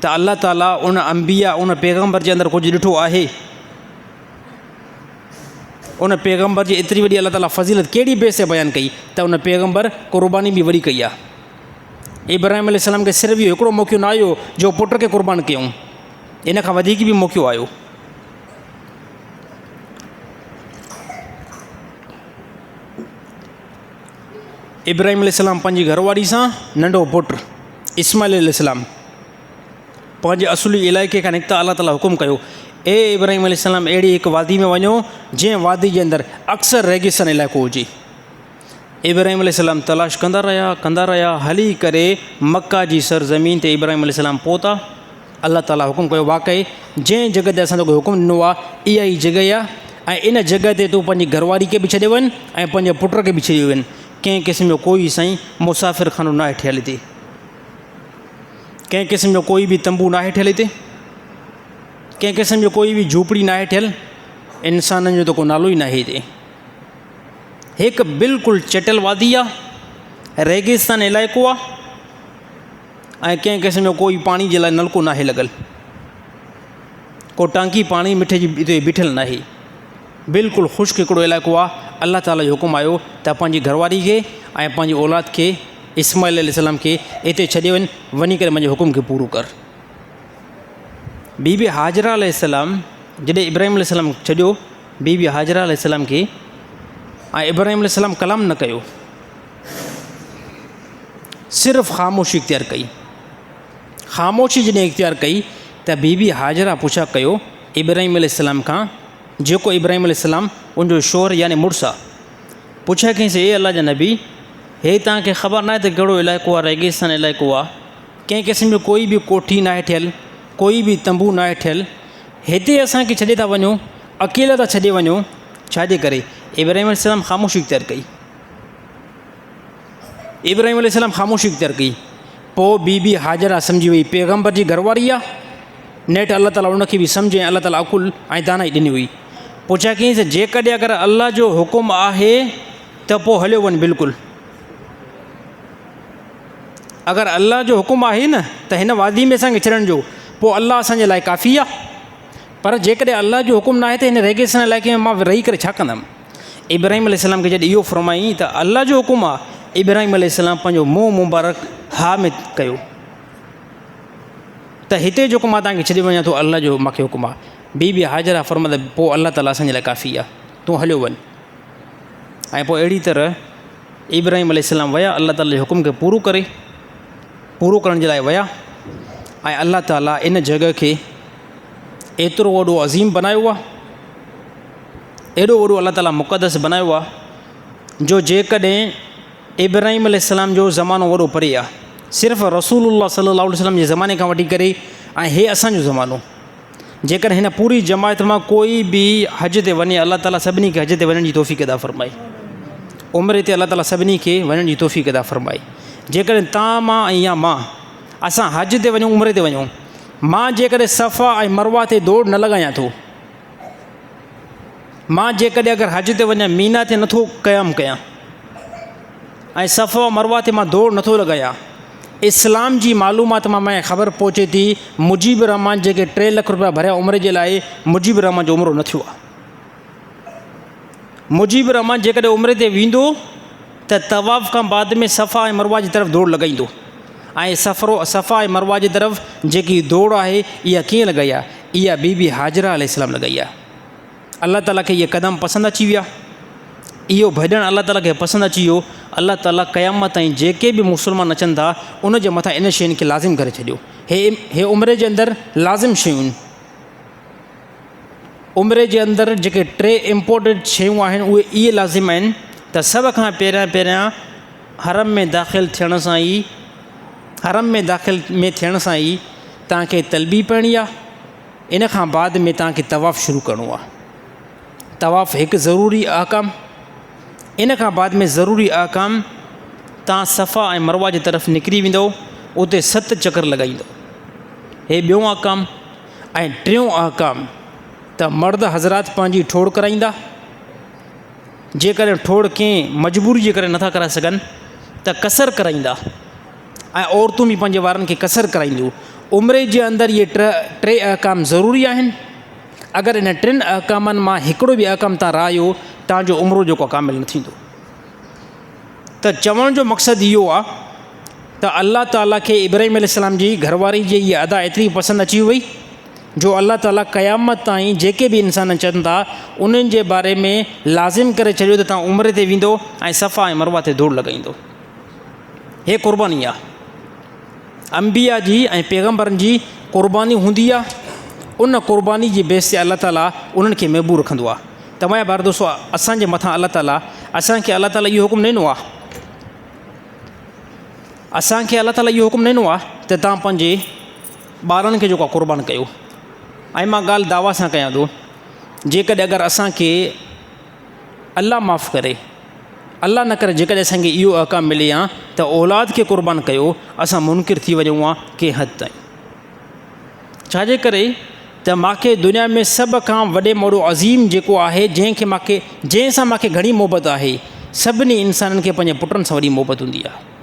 त अलाह ताला उन अंबिया, उन पैगम्बर जे अंदरि कुझु ॾिठो आहे। उन पैगम्बर जी एतिरी वॾी अलाह ताला फ़ज़ीलत कहिड़ी बेस ते बयानु कई त उन पैगम्बर क़ुर्बानी बि वरी कई आहे। इब्राहिम अलैहिस्सलाम खे सिर्फ़ु इहो हिकिड़ो मौक़ो न आयो जो पुट खे क़ुर्बान कयूं, इन खां वधीक बि मौक़ो आयो। इब्राहिम अलैहिस्सलाम पंहिंजी घरवारी सां नंढो पुटु इस्माइल अलैहिस्सलाम पंहिंजे असुली इलाइक़े खां निकिता। अलाह ताला हुकुम कयो, ए इब्राहिम अलैहिस्सलाम, अहिड़ी हिकु वादी में वञो जंहिं वादी जे अंदरि अक्सर रेगिस्तान इलाइक़ो हुजे। इब्राहिम अलैहिस्सलाम तलाश कंदा रहिया, हली करे मक्का जी सरज़मीन ते इब्राहिम अलैहिस्सलाम पहुता। अलाह ताला हुकुम कयो, वाक़ई जंहिं जॻह ते असां तोखे हुकुम ॾिनो आहे इहा ई जॻह आहे, ऐं इन जॻह ते तूं पंहिंजी घरवारी खे बि छॾे वञ ऐं पंहिंजे पुट खे बि छॾे वञ। कंहिं क़िस्म जो कोई साईं मुसाफ़िर खानो न आहे ठहियलु हिते, कंहिं क़िस्म जो कोई बि तंबू न आहे ठहियलु हिते, कंहिं क़िस्म जो कोई बि झूपड़ी न आहे ठहियलु, इंसाननि जो त को नालो ई न आहे हिते। हिकु बिल्कुलु चटियल वादी आहे, रेगिस्तान इलाइक़ो आहे, ऐं कंहिं क़िस्म जो कोई पाणी जे लाइ नलको न आहे लॻल, को टांकी पाणी मिठे जी हिते बीठल न आहे, बिल्कुलु ख़ुश्क हिकिड़ो इलाइक़ो आहे। अलाह ताला जो हुकुम आयो त पंहिंजी घरवारी खे ऐं पंहिंजी औलाद खे इस्माइल अलैहिस्सलाम खे हिते छॾे वञी करे मुंहिंजे हुकुम खे पूरो कर। बीबी हाजरा अलैहिस्सलाम जॾहिं इब्राहिम अलैहिस्सलाम छॾियो बीबी हाजरा अलैहिस्सलाम खे, ऐं इब्राहिम अलैहिस्सलाम कलाम न कयो, सिर्फ़ु ख़ामोशी इख़्तियार कई। ख़ामोशी जॾहिं इख़्तियार कई त बीबी हाजरा पुछा कयो इब्राहिम अलैहिस्सलाम खां, जेको इब्राहिम अलैहिस्सलाम उनजो शोहर यानी मुड़ुसु आहे, पुछा कईंसि, ए अल्लाह जा नबी, हे तव्हांखे ख़बर न आहे त कहिड़ो इलाइक़ो आहे, रेगिस्तान इलाइक़ो आहे, कंहिं क़िस्म जो कोई बि कोठी न आहे ठहियलु, कोई बि तंबू न आहे ठहियलु, हिते असांखे छॾे था वञो, अकेला था छॾे वञो, छाजे करे? इब्राहिम अलैहिस्सलाम ख़ामोशी इख़्तियार कई। इब्राहिम अलैहिस्सलाम ख़ामोशी इख़्तियार कई। पोइ बीबी हाजरा सम्झी वई पैगम्बर जी घरवारी आहे, नेठि अलाह ताला उनखे बि सम्झे, अलाह ताला अकुल ऐं दानाई ॾिनी हुई। पुछा कईं त जेकॾहिं अगरि अल्लाह जो हुकुम आहे त पोइ हलियो वञ बिल्कुलु। अगरि अल्लाह जो हुकुम आहे न त हिन वादी में असांखे छॾण जो, पोइ अल्लाह असांजे लाइ काफ़ी आहे। पर जेकॾहिं अल्लाह जो हुकुम न आहे त हिन रेगिस्तान इलाइक़े में मां रही करे छा कंदुमि। इब्राहिम अलैहिस्सलाम खे जॾहिं इहो फरमाईं त अल्लाह जो हुकुम आहे, इब्राहिम अलैहिस्सलाम पंहिंजो मुंहुं मुबारक हा में कयो त हिते जेको मां तव्हांखे छॾे वञा थो अल्लाह जो मूंखे हुकुम आहे। बीबी हाजरा फरमाए पोइ अल्लाह ताला असांजे लाइ काफ़ी आहे, तूं हलियो वञ। ऐं पोइ अहिड़ी तरह इब्राहिम अलैहिस्सलाम विया अल्लाह ताला जे हुकुम खे पूरो करण जे लाइ विया। ऐं अल्लाह ताला इन जॻह खे एतिरो वॾो अज़ीम बनायो आहे, एॾो वॾो अल्लाह ताला मुक़दस बनायो आहे, जो जेकॾहिं इब्राहिम अलैहिस्सलाम जो ज़मानो वॾो परे आहे, सिर्फ़ु रसूलुल्लाह सल्लल्लाहु अलैहि वसल्लम जे ज़माने खां वठी करे ऐं हे असांजो ज़मानो, जेकॾहिं हिन पूरी जमायत मां कोई बि हज ते वञे, अल्लाह ताला सभिनी खे हज ते वञण जी तौफ़ीक़ अदा फ़रमाए। उमिरि ते अल्लाह ताला सभिनी खे वञण जी तौफ़ीक़ अदा फ़रमाए। जेकॾहिं तव्हां मां ऐं या मां असां हज ते वञूं, उमिरि ते वञूं, मां जेकॾहिं सफ़ा ऐं मरवा ते दौड़ न लॻायां थो, मां जेकॾहिं अगरि हज ते वञा मीना ते नथो क़याम कयां ऐं सफ़ा मरवा ते मां दौड़ नथो लॻायां, इस्लाम जी मालूमात मां ख़बर पहुचे थी मुजीबुर रहमान जेके 3 लाख रुपया भरिया उमिरि जे लाइ, मुजीबुर रहमान जो उमिरो न थियो आहे। मुजीबुर रहमान जेकॾहिं उमिरि ते वेंदो त तवाफ़ खां बाद में सफ़ा ऐं मरवा जी तरफ़ दौड़ लॻाईंदो। ऐं सफ़ा ऐं मरवा जी तरफ़ जेकी दौड़ आहे इहा कीअं लॻाई आहे, इहा बीबी हाजरा अलैहिस्सलाम लॻाई आहे। अल्लाह ताला खे इहे क़दम पसंदि अची विया, इहो भॼणु अल्लाह ताला खे पसंदि अची वियो। अल्लाह ताला क़यामत ताईं जेके बि मुस्लमान अचनि था उन जे मथां इन शयुनि खे लाज़िम करे छॾियो। हे उमिरि जे अंदरि लाज़िम शयूं, उमिरि जे अंदरि जेके 3 इम्पोर्टेंट शयूं आहिनि उहे इहे लाज़िम आहिनि त सभ खां पहिरियां हरम में दाख़िल थियण सां ई तव्हांखे तलबी पढ़णी आहे। इन खां बाद में तव्हांखे तवाफ़ शुरू करिणो आहे। तवाफ़ हिकु ज़रूरी अहकाम। इन खां बाद में ज़रूरी अहकाम, तव्हां सफ़ा ऐं मरवा जी तरफ़ निकिरी वेंदो, उते 7 चकर लॻाईंदो। हे ॿियों अहकाम। ऐं टियों अहकाम त मर्द हज़रात पंहिंजी ठोड़ कराईंदा। जेकॾहिं ठोड़ कंहिं मजबूरी जे करे नथा कराए सघनि त कसर कराईंदा, ऐं औरतूं बि पंहिंजे वारनि खे कसर कराईंदियूं। उमिरि जे अंदरि इहे 3 अहकाम ज़रूरी आहिनि। अगरि इन 3 अहकामनि मां हिकिड़ो बि अहकाम तव्हां रहायो, तव्हांजो उमिरो जेको कामिल न थींदो। त चवण जो मक़सदु इहो आहे त अल्लाह ताला खे इब्राहिम अलैहिस्सलाम जी घरवारी जी इहा अदा एतिरी पसंदि अची वई जो अल्लाह ताला क़यामत ताईं जेके बि इंसान अचनि था उन्हनि जे बारे में लाज़िम करे छॾियो त तव्हां उमिरि ते वेंदो ऐं सफ़ा ऐं मरवा ते दौड़ लॻाईंदो। हे क़ुर्बानी आहे, अंबिया जी ऐं पैगम्बरनि जी क़ुर्बानी हूंदी आहे। उन क़ुर्बानी जी बेस ते अल्लाह ताला उन्हनि खे महबूब रखंदो आहे। तव्हांजा ॿार दोस्तो, असांजे मथां असांखे अल्लाह ताला इहो हुकुम ॾिनो आहे, असांखे अल्लाह ताला इहो हुकुम ॾिनो आहे त तव्हां पंहिंजे ॿारनि खे जेको आहे क़ुर्बान कयो। ऐं मां ॻाल्हि दावा सां कयां थो, जेकॾहिं अगरि असांखे अल्लाह माफ़ु करे, अल्लाह न करे जेकॾहिं असांखे इहो अहकाम मिले आहे त औलाद खे क़ुर्बान कयो, असां मुनकिर थी वञूं आहे कंहिं हद ताईं। छाजे करे त मूंखे दुनिया में सभ खां वॾे में वॾो अज़ीम जेको आहे, जंहिंसां मूंखे घणी मोहबत आहे, सभिनी इंसाननि खे पंहिंजे पुटनि सां वॾी मोहबत हूंदी आहे।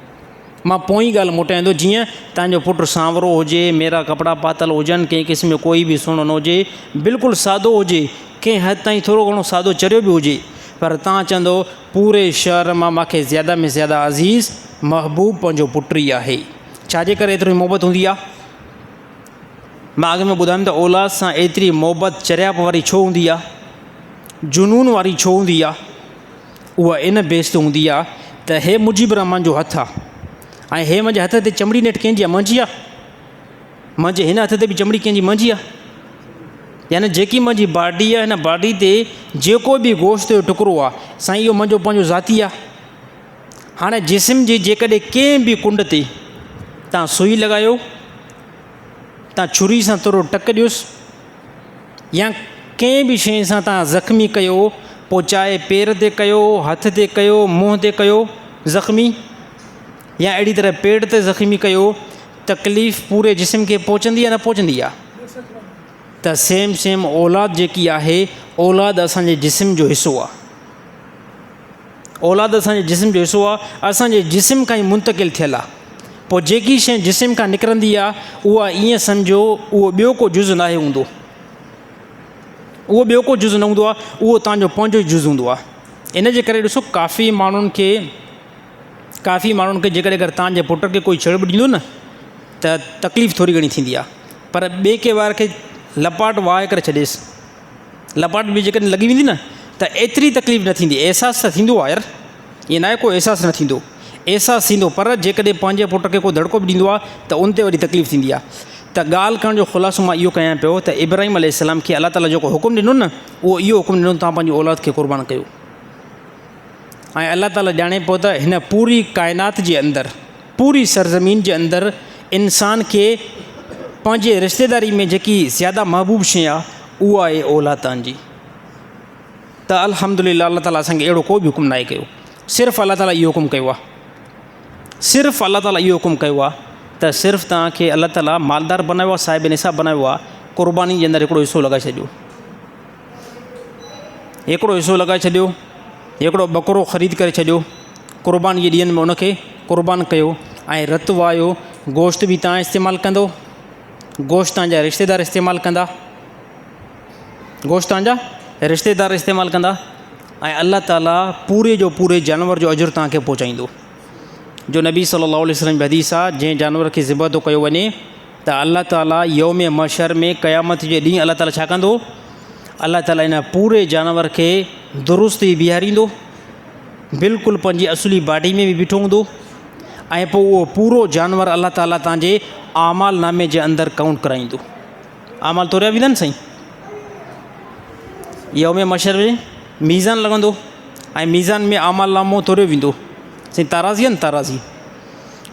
मां पोइ ॻाल्हि मोटायां थो, जीअं तव्हांजो पुटु सांवरो हुजे, मेरा कपिड़ा पातल हुजनि, कंहिं क़िस्म जो कोई बि सुहिणो न हुजे, बिल्कुलु सादो हुजे, कंहिं हद ताईं थोरो घणो सादो चरियो बि हुजे, पर तव्हां चवंदो पूरे शहर मां मूंखे ज़्यादा में ज़्यादा अज़ीज़ महबूब पंहिंजो पुटु ई आहे। छाजे करे एतिरी मोहबत हूंदी आहे? मां अॻु में ॿुधायमि त औलाद सां एतिरी मोहबत चरियाप वारी छो हूंदी आहे, जुनून वारी छो हूंदी आहे? उहा इन बेस ते हूंदी आहे त हे मुजीबुर रहमान जो हथु आहे ऐं हे मुंहिंजे हथ ते चमड़ी नेट कंहिंजी आहे? मुंहिंजी आहे। मुंहिंजे हिन हथ ते बि चमड़ी कंहिंजी? मुंहिंजी आहे। यानी जेकी मुंहिंजी बॉडी आहे, हिन बॉडी ते जेको बि गोश्त जो टुकड़ो आहे, साईं इहो मुंहिंजो पंहिंजो ज़ाती आहे। हाणे जिस्म जी जेकॾहिं कंहिं बि कुंड ते तव्हां सुई लॻायो, तव्हां छुरी सां थोरो टक ॾियोसि, या कंहिं बि शइ सां तव्हां ज़ख़्मी कयो, पोइ चाहे पेर ते कयो, हथ ते कयो, मुंहं ते कयो ज़ख़्मी, या अहिड़ी तरह पेट ते ज़ख़्मी कयो, तकलीफ़ पूरे जिस्म खे पहुचंदी आहे न पहुचंदी आहे? त सेम औलाद जेकी आहे औलाद असांजे जिस्म जो हिसो आहे, औलाद असांजे जिस्म जो हिसो आहे, असांजे जिस्म खां ई मुंतक़िल थियल आहे। पोइ जेकी शइ जिस्म खां निकिरंदी आहे उहा ईअं सम्झो उहो ॿियो को जुज़ नाहे हूंदो, उहो ॿियो को जुज़ न हूंदो आहे, उहो तव्हांजो पंहिंजो ई जुज़ हूंदो आहे। इन जे करे ॾिसो काफ़ी माण्हुनि खे जेकॾहिं अगरि तव्हांजे पुट खे कोई छेड़ बि ॾींदो न त तकलीफ़ थोरी घणी थींदी आहे, पर ॿिए के वार खे लपाट वाहे करे छॾेसि, लपाट बि जेकॾहिं लॻी वेंदी न त एतिरी तकलीफ़ न थींदी। अहसासु त थींदो आहे यार, ईअं न आहे को अहसासु न थींदो, अहसासु थींदो, पर जेकॾहिं पंहिंजे पुट खे को दड़को बि ॾींदो आहे त उन ते वरी तकलीफ़ थींदी आहे। त ॻाल्हि करण जो ख़ुलासो मां इहो कयां पियो त इब्राहिम अलैहिस्सलाम खे अलाह ताला जेको हुकुम ॾिनो न उहो इहो हुकुम ॾिनो तव्हां पंहिंजी औलाद खे क़ुर्बान कयो। ऐं अलाह ताला ॼाणे पियो त हिन पूरी काइनात जे अंदरि, पूरी सरज़मीन जे अंदरि इंसान खे पंहिंजे रिश्तेदारी में जेकी ज़्यादा महबूब शइ आहे उहा आहे औलाद तव्हांजी। त अल्हम्दुलिल्लाह अलाह ताला असांखे अहिड़ो कोई बि हुकुम न आहे कयो, सिर्फ़ु अलाह ताला इहो हुकुम कयो आहे, सिर्फ़ु अलाह ताला इहो हुकुम कयो आहे त सिर्फ़ु तव्हांखे अलाह ताला मालदार बनायो आहे, साहिब निसाब बनायो आहे, क़ुर्बानी जे अंदरि हिकिड़ो हिसो लॻाए छॾियो, हिकिड़ो हिसो लॻाए छॾियो, हिकिड़ो बकरो ख़रीद करे छॾियो, क़ुर्बानी जे ॾींहंनि में उनखे क़ुर्बान कयो ऐं रतु वायो, गोश्त बि तव्हां इस्तेमालु कंदो, गोश्त तव्हांजा रिश्तेदार इस्तेमालु कंदा, गोश्त तव्हांजा रिश्तेदार इस्तेमालु कंदा ऐं अलाह ताला पूरे जो पूरे जानवर जो अजुर तव्हांखे पहुचाईंदो। जो नबी सल्लल्लाहु अलैहि वसल्लम हदीस आहे, जंहिं जानवर खे ज़िबह थो कयो वञे त अलाह ताला यौम महशर में क़यामत जे ॾींहुं अलाह ताला छा कंदो, अलाह ताला इन पूरे जानवर खे दुरुस्त ई बीहारींदो, बिल्कुलु पंहिंजी असुली बाडी में बि बीठो हूंदो ऐं पोइ उहो पूरो जानवर अलाह ताला तव्हांजे आमाल नामे जे अंदरि काउंट कराईंदो। आमाल तोरिया वेंदा आहिनि साईं, यौम महशर में मीज़ान लॻंदो ऐं मीज़ान में आमाल नामो तोरियो वेंदो। साईं ताराज़ी आहे न, ताराज़ी,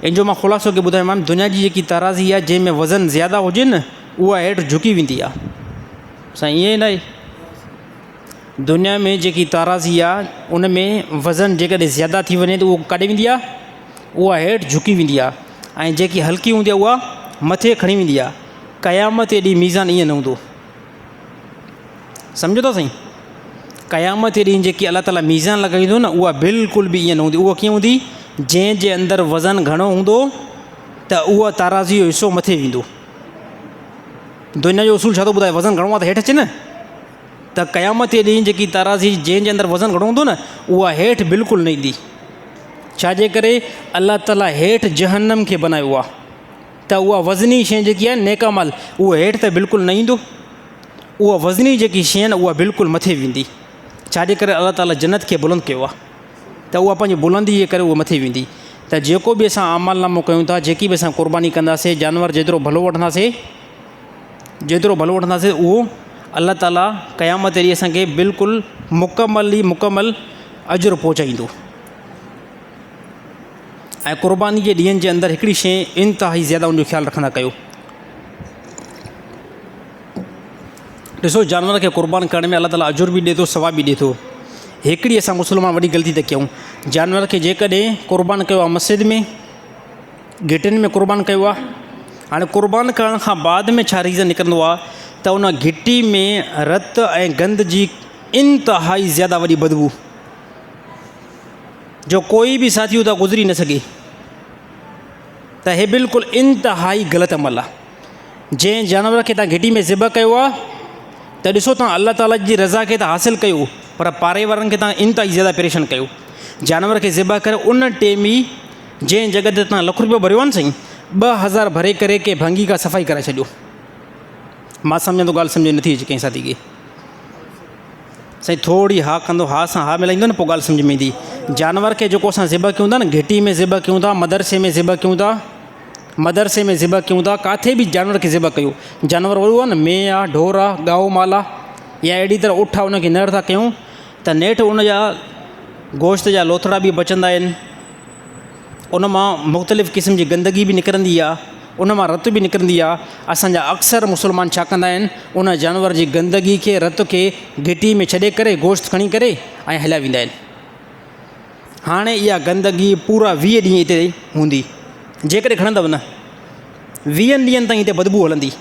इन जो मां ख़ुलासो खे ॿुधायोमांनि, दुनिया जी जेकी ताराज़ी आहे जंहिंमें वज़न ज़्यादा हुजे न उहा हेठि झुकी वेंदी आहे। साईं ईअं न आहे, दुनिया में जेकी ताराज़ी आहे उन में वज़न जेकॾहिं ज़्यादा थी वञे त उहो काॾे वेंदी आहे, उहा हेठि झुकी वेंदी आहे ऐं जेकी हल्की हूंदी आहे उहा मथे खणी वेंदी आहे। क़यामत ॾींहुं मीज़ान ईअं न हूंदो, सम्झो था साईं, क़यामत ॾींहुं जेकी अलाह ताला मीज़ान लॻाईंदो न उहा बिल्कुलु बि ईअं न हूंदी। उहा कीअं हूंदी, जंहिंजे अंदरि वज़न घणो हूंदो त उहा ताराज़ी जो हिसो मथे वेंदो। दुनिया जो उसूल छा थो ॿुधाए, वज़न घणो आहे त हेठि अचे न, त क़यामत ॾींहुं जेकी ताराज़ी जंहिंजे अंदरि वज़न घणो हूंदो न उहा हेठि बिल्कुलु न ईंदी। छाजे करे, अलाह ताला हेठि जहन्नम खे बनायो आहे त उहा वज़नी शइ जेकी आहे नेकामल उहा हेठि त बिल्कुलु न ईंदो, उहा वज़नी जेकी शइ आहे न उहा बिल्कुलु मथे वेंदी। छाजे करे अलाह ताला जन्नत खे बुलंद कयो आहे त उहा पंहिंजी बुलंदी जे करे उहा मथे वेंदी। त जेको बि असां अमाल नामो कयूं था, जेकी बि असां क़ुर्बानी कंदासीं, जानवर जेतिरो भलो वठंदासीं, उहो अलाह ताला क़यामत ॾींहुं असांखे बिल्कुलु मुकमल अजुर पहुचाईंदो। ऐं क़ुर्बानी जे ॾींहंनि जे अंदरि हिकिड़ी शइ इंतिहाई ज़्यादा उनजो ख़्यालु रखंदा कयो। ॾिसो, जानवर खे क़ुर्बान करण में अलाह ताला अजुर बि ॾिए थो, सवाब बि ॾिए थो। हिकिड़ी असां मुस्लमान वॾी ग़लती था कयूं, जानवर खे जेकॾहिं क़ुर्बान कयो आहे मस्जिद में, घिटियुनि में क़ुर्बान कयो आहे, हाणे क़ुर्बान करण खां बाद में छा रीज़न निकिरंदो आहे त उन घिटी में रत ऐं गंद जी इंतिहाई ज़्यादा वॾी बदबू जो कोई बि साथी उतां गुज़री न सघे, त हे बिल्कुलु इंतिहाई ग़लति अमल आहे। जंहिं जानवर खे तव्हां घिटी में ज़िबह कयो आहे त ॾिसो तव्हां अलाह ताला जी रज़ा खे त हासिलु कयो, पर पाड़े वारनि खे तव्हां इंतिहाई ज़्यादा परेशान कयो। जानवर खे ज़िबह करे उन टाइम ई जंहिं जॻह ते तव्हां लखु रुपयो भरियो आहे न साईं, 2000 भरे करे के भंगी खां सफ़ाई कराए छॾियो। मां सम्झंदो ॻाल्हि सम्झ नथी अचे कंहिं साथी खे, साईं थोरी हा कंदो, हा सां हा मिलाईंदो न पोइ ॻाल्हि सम्झ में ईंदी। जानवर खे जेको असां ज़िबह कयूं था न, घिटी में ज़िबह कयूं था, मदरसे में ज़िबह कयूं था, किथे बि जानवर खे ज़िबह कयो, जानवर वॾो आहे न, मेंह आहे, ढोर आहे, गाओ माल आहे, या अहिड़ी तरह उठ आहे उनखे नर था कयूं त नेठि उन जा गोश्त जा लोथड़ा बि बचंदा आहिनि, उन मां मुख़्तलिफ़ क़िस्म जी गंदगी बि निकिरंदी आहे, उन मां रत बि निकिरंदी आहे। असांजा अक्सर मुस्लमान छा कंदा आहिनि, उन जानवर जी गंदगी खे, रत खे घिटी में छॾे करे गोश्त खणी करे ऐं हलिया वेंदा आहिनि। हाणे इहा गंदगी पूरा 20 ॾींहं हिते हूंदी, जेकॾहिं खणंदव न 20 ॾींहंनि ताईं हिते बदबू हलंदी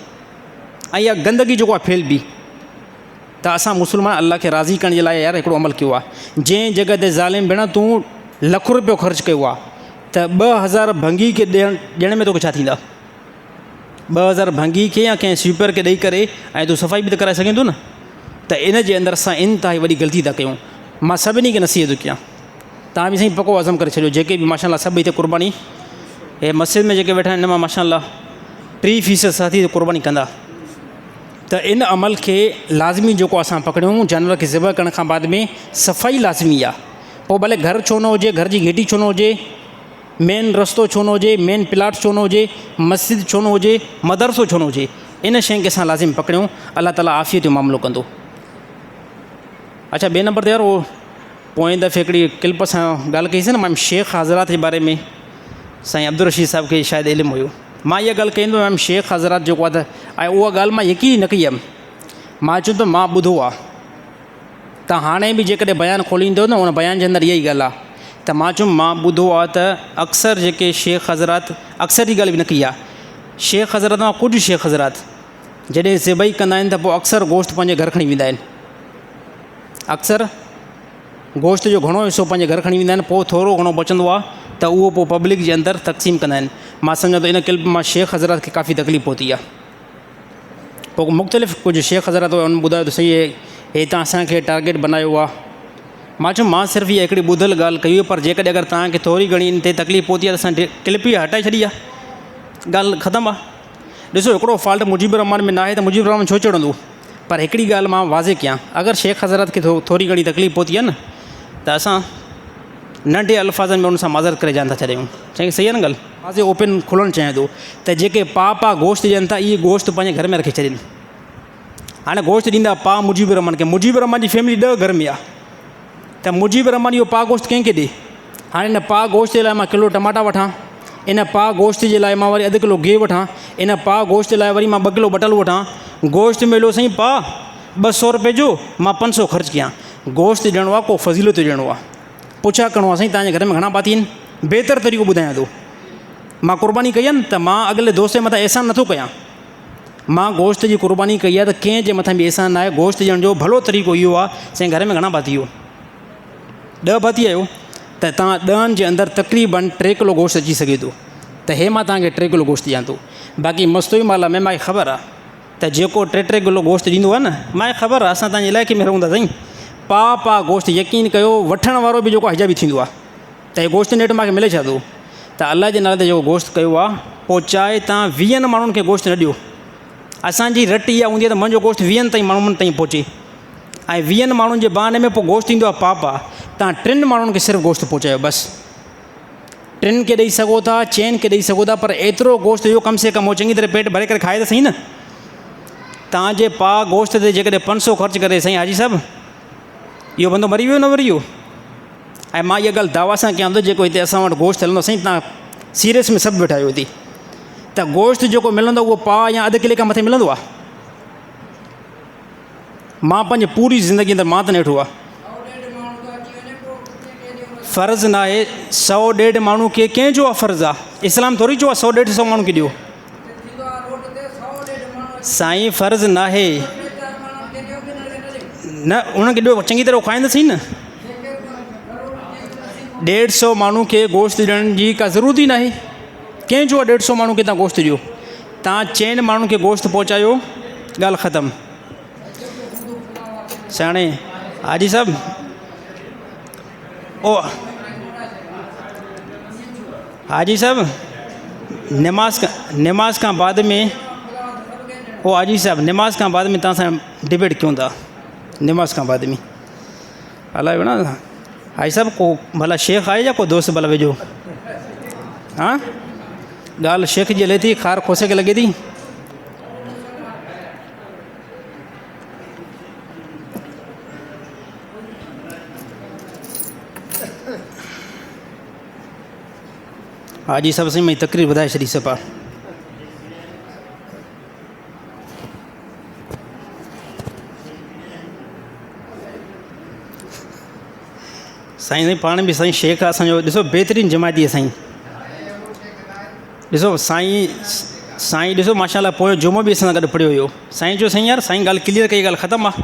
ऐं इहा गंदगी जेको आहे फैलबी। त असां मुस्लमान अल्लाह खे राज़ी करण जे लाइ यार हिकिड़ो अमल कयो आहे। जंहिं जॻह ते ज़ालिम भेण तूं ₹1,00,000 ख़र्चु कयो आहे त 2,000 भंगी खे ॾियण में तोखे छा थींदा? 2,000 भंगी खे या कंहिं स्वीपर खे ॾेई करे ऐं तूं सफ़ाई बि त कराए सघे थो न। त इन जे अंदरि असां इंतिहाई वॾी ग़लती था कयूं। मां सभिनी खे नसीहत कयां, तव्हां बि साईं पको अज़म करे छॾियो, जेके बि माशाअल्लाह सभु हिते क़ुर्बानी हे मस्जिद में जेके वेठा आहिनि हिन मां माशाअल्लाह 3% साथी क़ुर्बानी कंदा। त इन अमल खे लाज़मी जेको असां पकड़ियूं, जानवर खे ज़िबह करण खां बाद में सफ़ाई लाज़मी आहे। पोइ भले घर छो न हुजे, घर जी घेटी छो न हुजे, मेन रस्तो छो न हुजे, मेन प्लाट छो न हुजे, मस्जिद छो न हुजे, मदरसो छो न हुजे, इन शइ खे असां लाज़िम पकड़ियूं। अल्लाह ताला आफ़ियत जो मामिलो कंदो। अच्छा, ॿिए नंबर ते यार उहो पोएं दफ़े हिकिड़ी क्लिप सां ॻाल्हि कईसीं न इमाम शेख हज़रात जे बारे में, साईं अब्दुल रशीद साहिब खे शायदि इल्मु हुयो। मां इहा ॻाल्हि कईंदो इमाम शेख हज़रात जेको आहे त ऐं उहा ॻाल्हि मां यकीन न कई हुयमि। मां चयो त मां ॿुधो आहे, त हाणे बि जेकॾहिं बयानु खोलींदो न उन बयान जे अंदरि इहा ई ॻाल्हि आहे। त मां चयुमि मां ॿुधो आहे त अक्सर जेके शेख हज़रात, अक्सर जी ॻाल्हि बि न कई आहे, शेख हज़रात मां कुझु शेख हज़रात जॾहिं ज़िबई कंदा आहिनि त पोइ अक्सर गोश्त पंहिंजे घर खणी वेंदा आहिनि। अक्सर गोश्त जो घणो हिसो पंहिंजे घर खणी वेंदा आहिनि, पोइ थोरो घणो बचंदो आहे त उहो पोइ पब्लिक जे अंदरि तक़सीम कंदा आहिनि। मां सम्झां थो इन क्लिप मां शेख हज़रात खे काफ़ी तकलीफ़ पहुती आहे। पोइ मुख़्तलिफ़ कुझु शेख हज़रात हुन ॿुधायो त सही हे तव्हां असांखे टारगेट बनायो आहे। मां चयुमि मां सिर्फ़ु इहा हिकिड़ी ॿुधल ॻाल्हि कई, पर जेकॾहिं अगरि तव्हांखे थोरी घणी इन ते तकलीफ़ पहुती आहे त असां क्लिप ई हटाए छॾी आहे, ॻाल्हि ख़तमु आहे। ॾिसो, हिकिड़ो फॉल्ट मुजीबुर रहमान में न आहे त मुजीबुर रहमान छो चढ़ंदो, पर हिकिड़ी ॻाल्हि मां वाज़े कयां, अगरि शेख हज़रत खे थोरी घणी तकलीफ़ पहुती आहे न त असां नंढे अल्फाज़नि में उन सां माज़रत करे जान था छॾियूं। चई सही आहे न ॻाल्हि, वाज़े ओपन खुलणु चाहियां थो त जेके पा गोश्त ॾियनि था इहे गोश्त पंहिंजे घर में रखे छॾनि। हाणे गोश्त ॾींदा पा मुजीबुर रहमान खे, मुजीबुर रहमान जी फैमिली 10 घर में आहे, त मुजीबुर रहमान इहो पा गोश्त कंहिंखे ॾिए? हाणे इन पा गोश्त जे लाइ मां किलो टमाटा वठां, इन पा गोश्त जे लाइ मां वरी अधु किलो गिहु वठां, इन पा गोश्त लाइ वरी मां 2 किलो बटल वठां। गोश्त मिलियो साईं पा 200 रुपए जो, मां 500 ख़र्चु कयां। गोश्त ॾियणो आहे को फज़ीलत ॾियणो आहे। पुछा करिणो आहे साईं तव्हांजे घर में घणा भाती आहिनि, बहितर तरीक़ो ॿुधायां थो। मां क़ुर्बानी कई आहे न त मां अॻिले दोस्त जे मथां अहसान नथो कयां, मां गोश्त जी क़ुर्बानी कई आहे त कंहिं जे मथां बि अहसान न आहे। गोश्त ॾियण जो भलो तरीक़ो इहो आहे, साईं घर में घणा भाती हो, 10 भाती आहियो त तव्हां 10 जे अंदरि तक़रीबन 3 किलो गोश्त अची सघे थो, त हे मां तव्हांखे 3 किलो गोश्त ॾियां थो। बाक़ी मस्तोई माल में मूंखे ख़बर आहे त जेको 3 किलो गोश्त ॾींदो आहे न, मूंखे ख़बर आहे असां तव्हांजे इलाइक़े में रहूं था साईं, पा गोश्त यकीन कयो वठण वारो बि जेको हिजाबी थींदो आहे त हे गोश्त नेट मूंखे मिले छा थो। त अलाह जे नाले ते जेको गोश्त कयो आहे, पोइ चाहे तव्हां 20 माण्हुनि खे गोश्त न ॾियो, असांजी रट इहा हूंदी आहे त मुंहिंजो गोश्त 20 ताईं माण्हुनि ताईं पहुचे, ऐं 20 माण्हुनि जे बहाने में पोइ गोश्त ईंदो आहे पा तव्हां 3 माण्हुनि खे सिर्फ़ु गोश्त पहुचायो, बसि 3 खे ॾेई सघो था, 4 खे ॾेई सघो था, पर एतिरो गोश्त इहो कम से कम हो चङी तरह पेट भरे करे खाए त सही न। तव्हांजे पा गोश्त ते जेकॾहिं 500 ख़र्चु करे साईं हाजी साहिबु इहो बंदो मरी वियो न मरी वियो। ऐं मां इहा ॻाल्हि दावा सां कयां थो, जेको हिते असां वटि गोश्त हलंदो साईं, तव्हां सीरियस में सभु वेठा आहियो हिते, त गोश्त जेको मिलंदो उहो पा या अधु किले खां मथे मिलंदो आहे। मां पंहिंजी पूरी ज़िंदगी अंदरि मां त न वेठो आहे, फ़र्ज़ु न आहे 100-150 माण्हू खे कंहिंजो आहे फ़र्ज़ु आहे, इस्लाम थोरी चयो आहे 100-150 माण्हू खे ॾियो। साईं फ़र्ज़ु न आहे न, उन्हनि खे ॾियो चङी तरह खाईंदसि न। 150 माण्हू खे गोश्त ॾियण जी का ज़रूरत ई न आहे, कंहिंजो आहे 150 माण्हू खे तव्हां गोश्त ॾियो, तव्हां 4 माण्हुनि खे गोश्त पहुचायो, ॻाल्हि ख़तमु। सियाणे हाजी साहिबु ओ हाजी साहिबु निमाज़ खां बाद में ओ हाजी साहिबु निमाज़ खां बाद में तव्हां सां डिबेट कयूं था, निमाज़ खां बाद में हलायो न हाजी साहिबु। को भला शेख आहे या को दोस्त भला वेझो? हा ॻाल्हि शेख जी हले थी, ख़ार खोसे खे लॻे थी। हाजी साहिबु साईं मां तकरीर ॿुधाए छॾी सफ़ा। साईं पाण बि साईं शेख आहे असांजो, ॾिसो बहितरीनु जमायती आहे साईं, ॾिसो साईं ॾिसो माशाअल्लाह पोइ जुमो बि असां सां गॾु पढ़ियो हुयो। साईं जो साईं यार साईं ॻाल्हि क्लियर कई, ॻाल्हि ख़तमु आहे।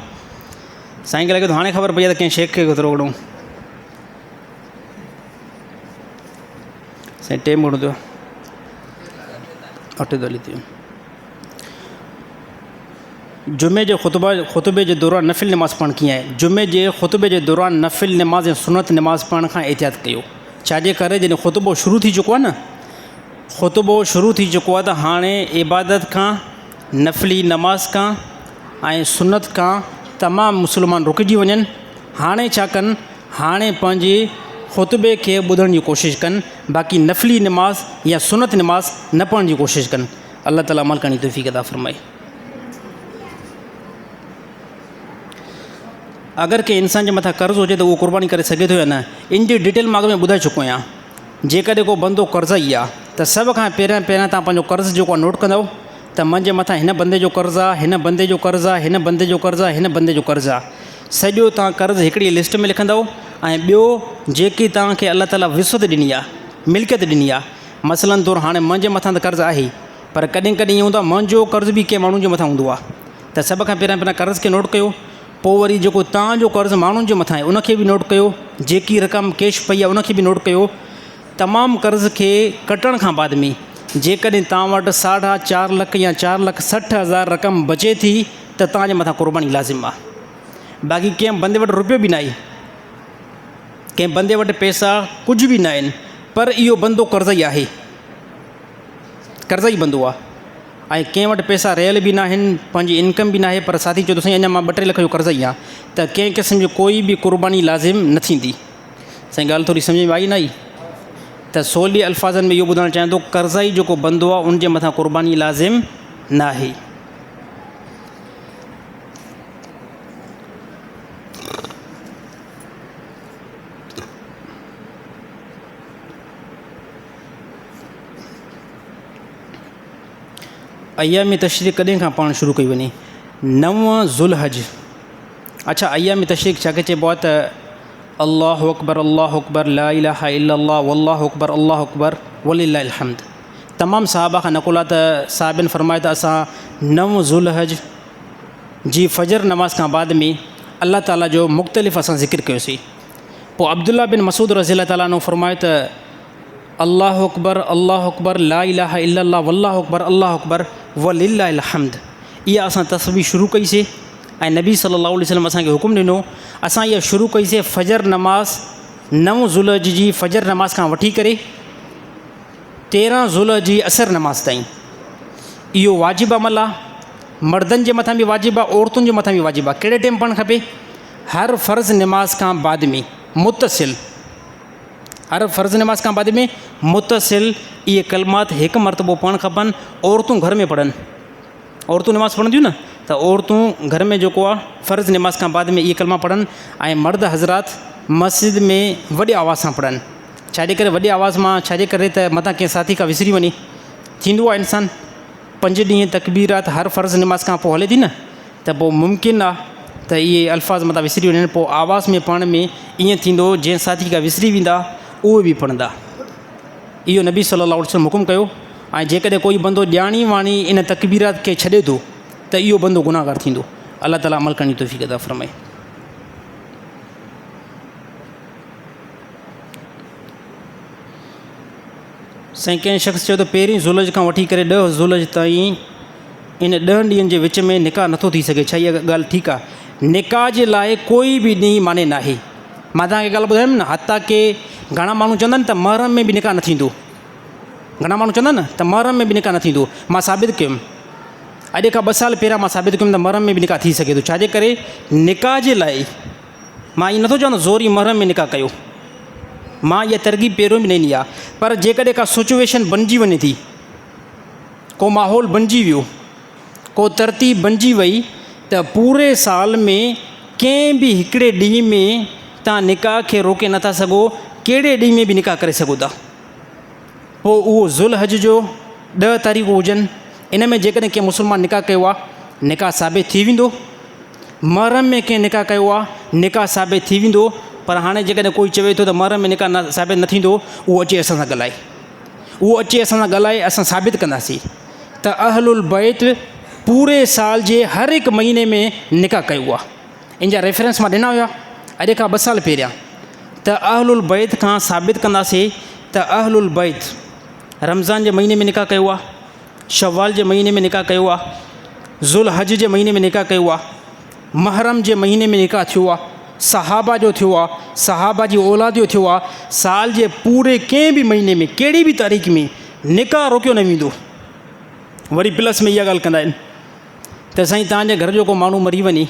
साईं खे लॻे थो हाणे ख़बर पई आहे त कंहिं शेख खे केतिरो वॾो साईं टे मिनट थियो 8 दली थियो। जुमे जे ख़ुतबे जे दौरान नफ़िल नमाज़ पढ़णु कीअं आहे? जुमे जे ख़ुतबे जे दौरान नफ़िल नमाज़ ऐं सुनत नमाज़ पढ़ण खां एहतियात कयो। छाजे करे जॾहिं ख़ुतबो शुरू थी चुको आहे न, ख़ुतबो शुरू थी चुको आहे त हाणे इबादत खां, नफ़िली नमाज़ खां ऐं सुनत खां तमामु मुस्लमान रुकिजी वञनि। हाणे छा कनि, हाणे पंहिंजे ख़ुतबे खे ॿुधण जी कोशिशि कनि, बाक़ी नफ़िली नमाज़ या सुनत नमाज़ न पढ़ण जी कोशिशि कनि। अल्लाह ताला अमल करण जी तौफ़ीक़ अता फ़रमाए। अगरि कंहिं इंसान जे मथां कर्ज़ु हुजे त उहो क़ुर्बानी करे सघे थो या न, इन जी डिटेल मां अॻ में ॿुधाए चुको आहियां। जेकॾहिं को बंदो कर्ज़ई आहे त सभ खां पहिरियां तव्हां पंहिंजो कर्ज़ु जेको आहे नोट कंदव त मुंहिंजे मथां हिन बंदे जो कर्ज़ु आहे, हिन बंदे जो कर्ज़ु आहे, हिन बंदे जो कर्ज़ु आहे, हिन बंदे जो कर्ज़ु आहे। सॼो तव्हां कर्ज़ु हिकिड़ी लिस्ट में लिखंदव ऐं ॿियो जेकी तव्हांखे अल्लाह ताला विसत ॾिनी आहे, मिल्कियत ॾिनी आहे, मसलन तौरु हाणे मुंहिंजे मथां त कर्ज़ु आहे, पर कॾहिं कॾहिं ईअं हूंदो आहे मुंहिंजो कर्ज़ु बि कंहिं माण्हुनि जे मथां हूंदो आहे। त सभ खां पहिरियां कर्ज़ु खे नोट कयो, पोइ वरी जेको तव्हांजो कर्ज़ु माण्हुनि जे मथां आहे उनखे बि नोट कयो, जेकी रक़म कैश पई आहे उनखे बि नोट कयो। तमामु कर्ज़ खे कटण खां बाद में जेकॾहिं तव्हां वटि 4.5 लख या 4,60,000 रक़म बचे थी त तव्हांजे मथां क़ुर्बानी लाज़िम आहे। बाक़ी कंहिं बंदे वटि रुपयो बि न आहे, कंहिं बंदे वटि पैसा कुझु बि न आहिनि, पर इहो बंदो कर्ज़ई आहे, कर्ज़ई बंदो आहे, ऐं कंहिं वटि पैसा रहियल बि न आहिनि, पंहिंजी इनकम बि न आहे, पर साथी चयो त साईं अञा मां 2-3 लख जो कर्ज़ई आहे, त कंहिं क़िस्म जो कोई बि क़ुर्बानी लाज़िम न थींदी। साईं ॻाल्हि थोरी सम्झ में आई न आई? त सवली अल्फाज़नि में इहो ॿुधाइणु चाहियां थो, कर्ज़ई जेको बंदो आहे उनजे मथां क़ुर्बानी लाज़िम न आहे। अयामी तशरीक़ कॾहिं खां पाण शुरू कई वञे? 9 ज़ुल्हज। अच्छा, अयामी तशरीक़ छा चइबो आहे त अल्लाहु अकबर, अल्लाहु अकबर, ला इलाहा इल्लल्लाह, वल्लाहु अकबर, अल्लाहु अकबर, वलिल्लाहिल हम्द। तमामु सहाबा खां नक़ुल आहे त साहिबनि फरमाया त असां 9 ज़ुल्हज जी फ़जर नमाज़ खां बाद में अल्लाह ताला जो मुख़्तलिफ़ असां ज़िक्र कयोसीं। पोइ अब्दुल्ला बिन मसूद रज़ियल्लाहु ताला अन्हु फरमायो त अल्लाहु अकबर, अल्लाहु अकबर, ला इलाहा इल्लल्लाह, वल्लाहु अकबर, अल्लाहु अकबर, वलिल्लाहिल हम्द। इहा असां तस्बीह शुरू कईसीं ऐं नबी सल्लल्लाहु अलैहि वसल्लम असांखे हुकुम ॾिनो, असां इहा शुरू कईसीं फ़जर नमाज़ 9 ज़ुल्हज जी फ़जर नमाज़ खां वठी करे 13 ज़ुल्हज जी असर नमाज़ ताईं। इहो वाजिबु अमल आहे, मर्दनि जे मथां बि वाजिबु आहे, औरतुनि जे मथां बि वाजिबु आहे। कहिड़े टाइम पढ़णु खपे? हर फ़र्ज़ नमाज़ खां बाद में मुतसिल, हर फ़र्ज़ नमाज़ खां बाद में मुतसिल इहे कलमात हिकु मरतबो पढ़णु खपनि। औरतूं घर में पढ़नि, औरतूं नमाज़ पढ़ंदियूं न, त औरतूं घर में जेको आहे फ़र्ज़ नमाज़ खां बाद में इहे कलमा पढ़नि ऐं मर्द हज़रात मस्जिद में वॾे आवाज़ सां पढ़नि। छाजे करे वॾे आवाज़ मां? छाजे करे त मथां कंहिं साथी खां विसरी वञे, थींदो आहे इंसानु 5 ॾींहं तकबीरात हर फ़र्ज़ नमाज़ खां पोइ हले थी न, त पोइ मुमकिन आहे त इहे अल्फाज़ मथां विसरी वञनि। पोइ आवाज़ में पढ़ण में ईअं थींदो जंहिं साथी खां विसरी वेंदा उहे बि पढ़ंदा। इहो नबी सल्लल्लाहु अलैहि वसल्लम हुकुम कयो। ऐं जेकॾहिं कोई बंदो ॼाणी वाणी इन तकबीरात खे छॾे थो त इहो बंदो गुनाहगार थींदो। अल्लाह ताला अमल करण जी तौफ़ीक़ अता फ़रमाए। साईं कंहिं शख़्स चयो त पहिरीं ज़ुल्हज खां वठी करे 10 ज़ुल्हज ताईं इन 10 ॾींहंनि जे विच में निकाह नथो थी सघे। छा इहा ॻाल्हि ठीकु आहे? निकाह जे लाइ कोई बि ॾींहुं माने न आहे। मां तव्हांखे ॻाल्हि ॿुधायमि न, हता की घणा माण्हू चवंदा आहिनि त महरम में बि निकाह न थींदो, घणा माण्हू चवंदा आहिनि न त महरम में बि निकाह न थींदो। मां साबित कयुमि, अॼु खां 2 साल पहिरियां मां साबित कयुमि त महरम में बि निकाह थी सघे थो। छाजे करे? निकाह जे लाइ मां ईअं नथो चवां ज़ोरी महरम में निकाह कयो, मां इहा तरग़ीब पहिरियों बि न ॾिनी आहे, पर जेकॾहिं का सिचुएशन बणिजी वञे थी, को माहौल बणिजी वियो, को तरतीब बणिजी वई, त पूरे साल में कंहिं बि हिकिड़े ॾींहं में तव्हां निकाह खे रोके नथा सघो, कहिड़े ॾींहं में बि निकाह करे सघो था। पोइ उहो ज़ुल्हज जो 10 तारीख़ूं हुजनि, इन में जेकॾहिं कंहिं मुस्लमान निकाह कयो आहे, निकाह साबित थी वेंदो। महरम में कंहिं निकाह कयो आहे, निकाह साबित थी वेंदो। पर हाणे जेकॾहिं कोई चवे थो त महरम में निकाह न साबित न थींदो, उहो अचे असां सां ॻाल्हाए, उहो अचे असां सां ॻाल्हाए, असां साबित कंदासीं त अहलुल बैत पूरे साल जे हर हिकु महीने में निकाह कयो आहे। इन जा रेफरेंस मां ॾिना हुया अॼु खां 2 साल पहिरियां त अहलुल बैत खां साबित कंदासीं त अहलुल बैत रमज़ान जे महीने में निकाह कयो आहे, शवाल जे महीने में निकाह कयो आहे, ज़ुल हज जे महीने में निकाह कयो आहे, महरम जे महीने में निकाह थियो आहे, सहाबा जो थियो आहे, सहाबा जी औलाद जो थियो आहे। साल जे पूरे कंहिं बि महीने में कहिड़ी बि तारीख़ में निकाह रोकियो न वेंदो। वरी प्लस में इहा ॻाल्हि कंदा आहिनि त साईं तव्हांजे घर जो को माण्हू मरी वञे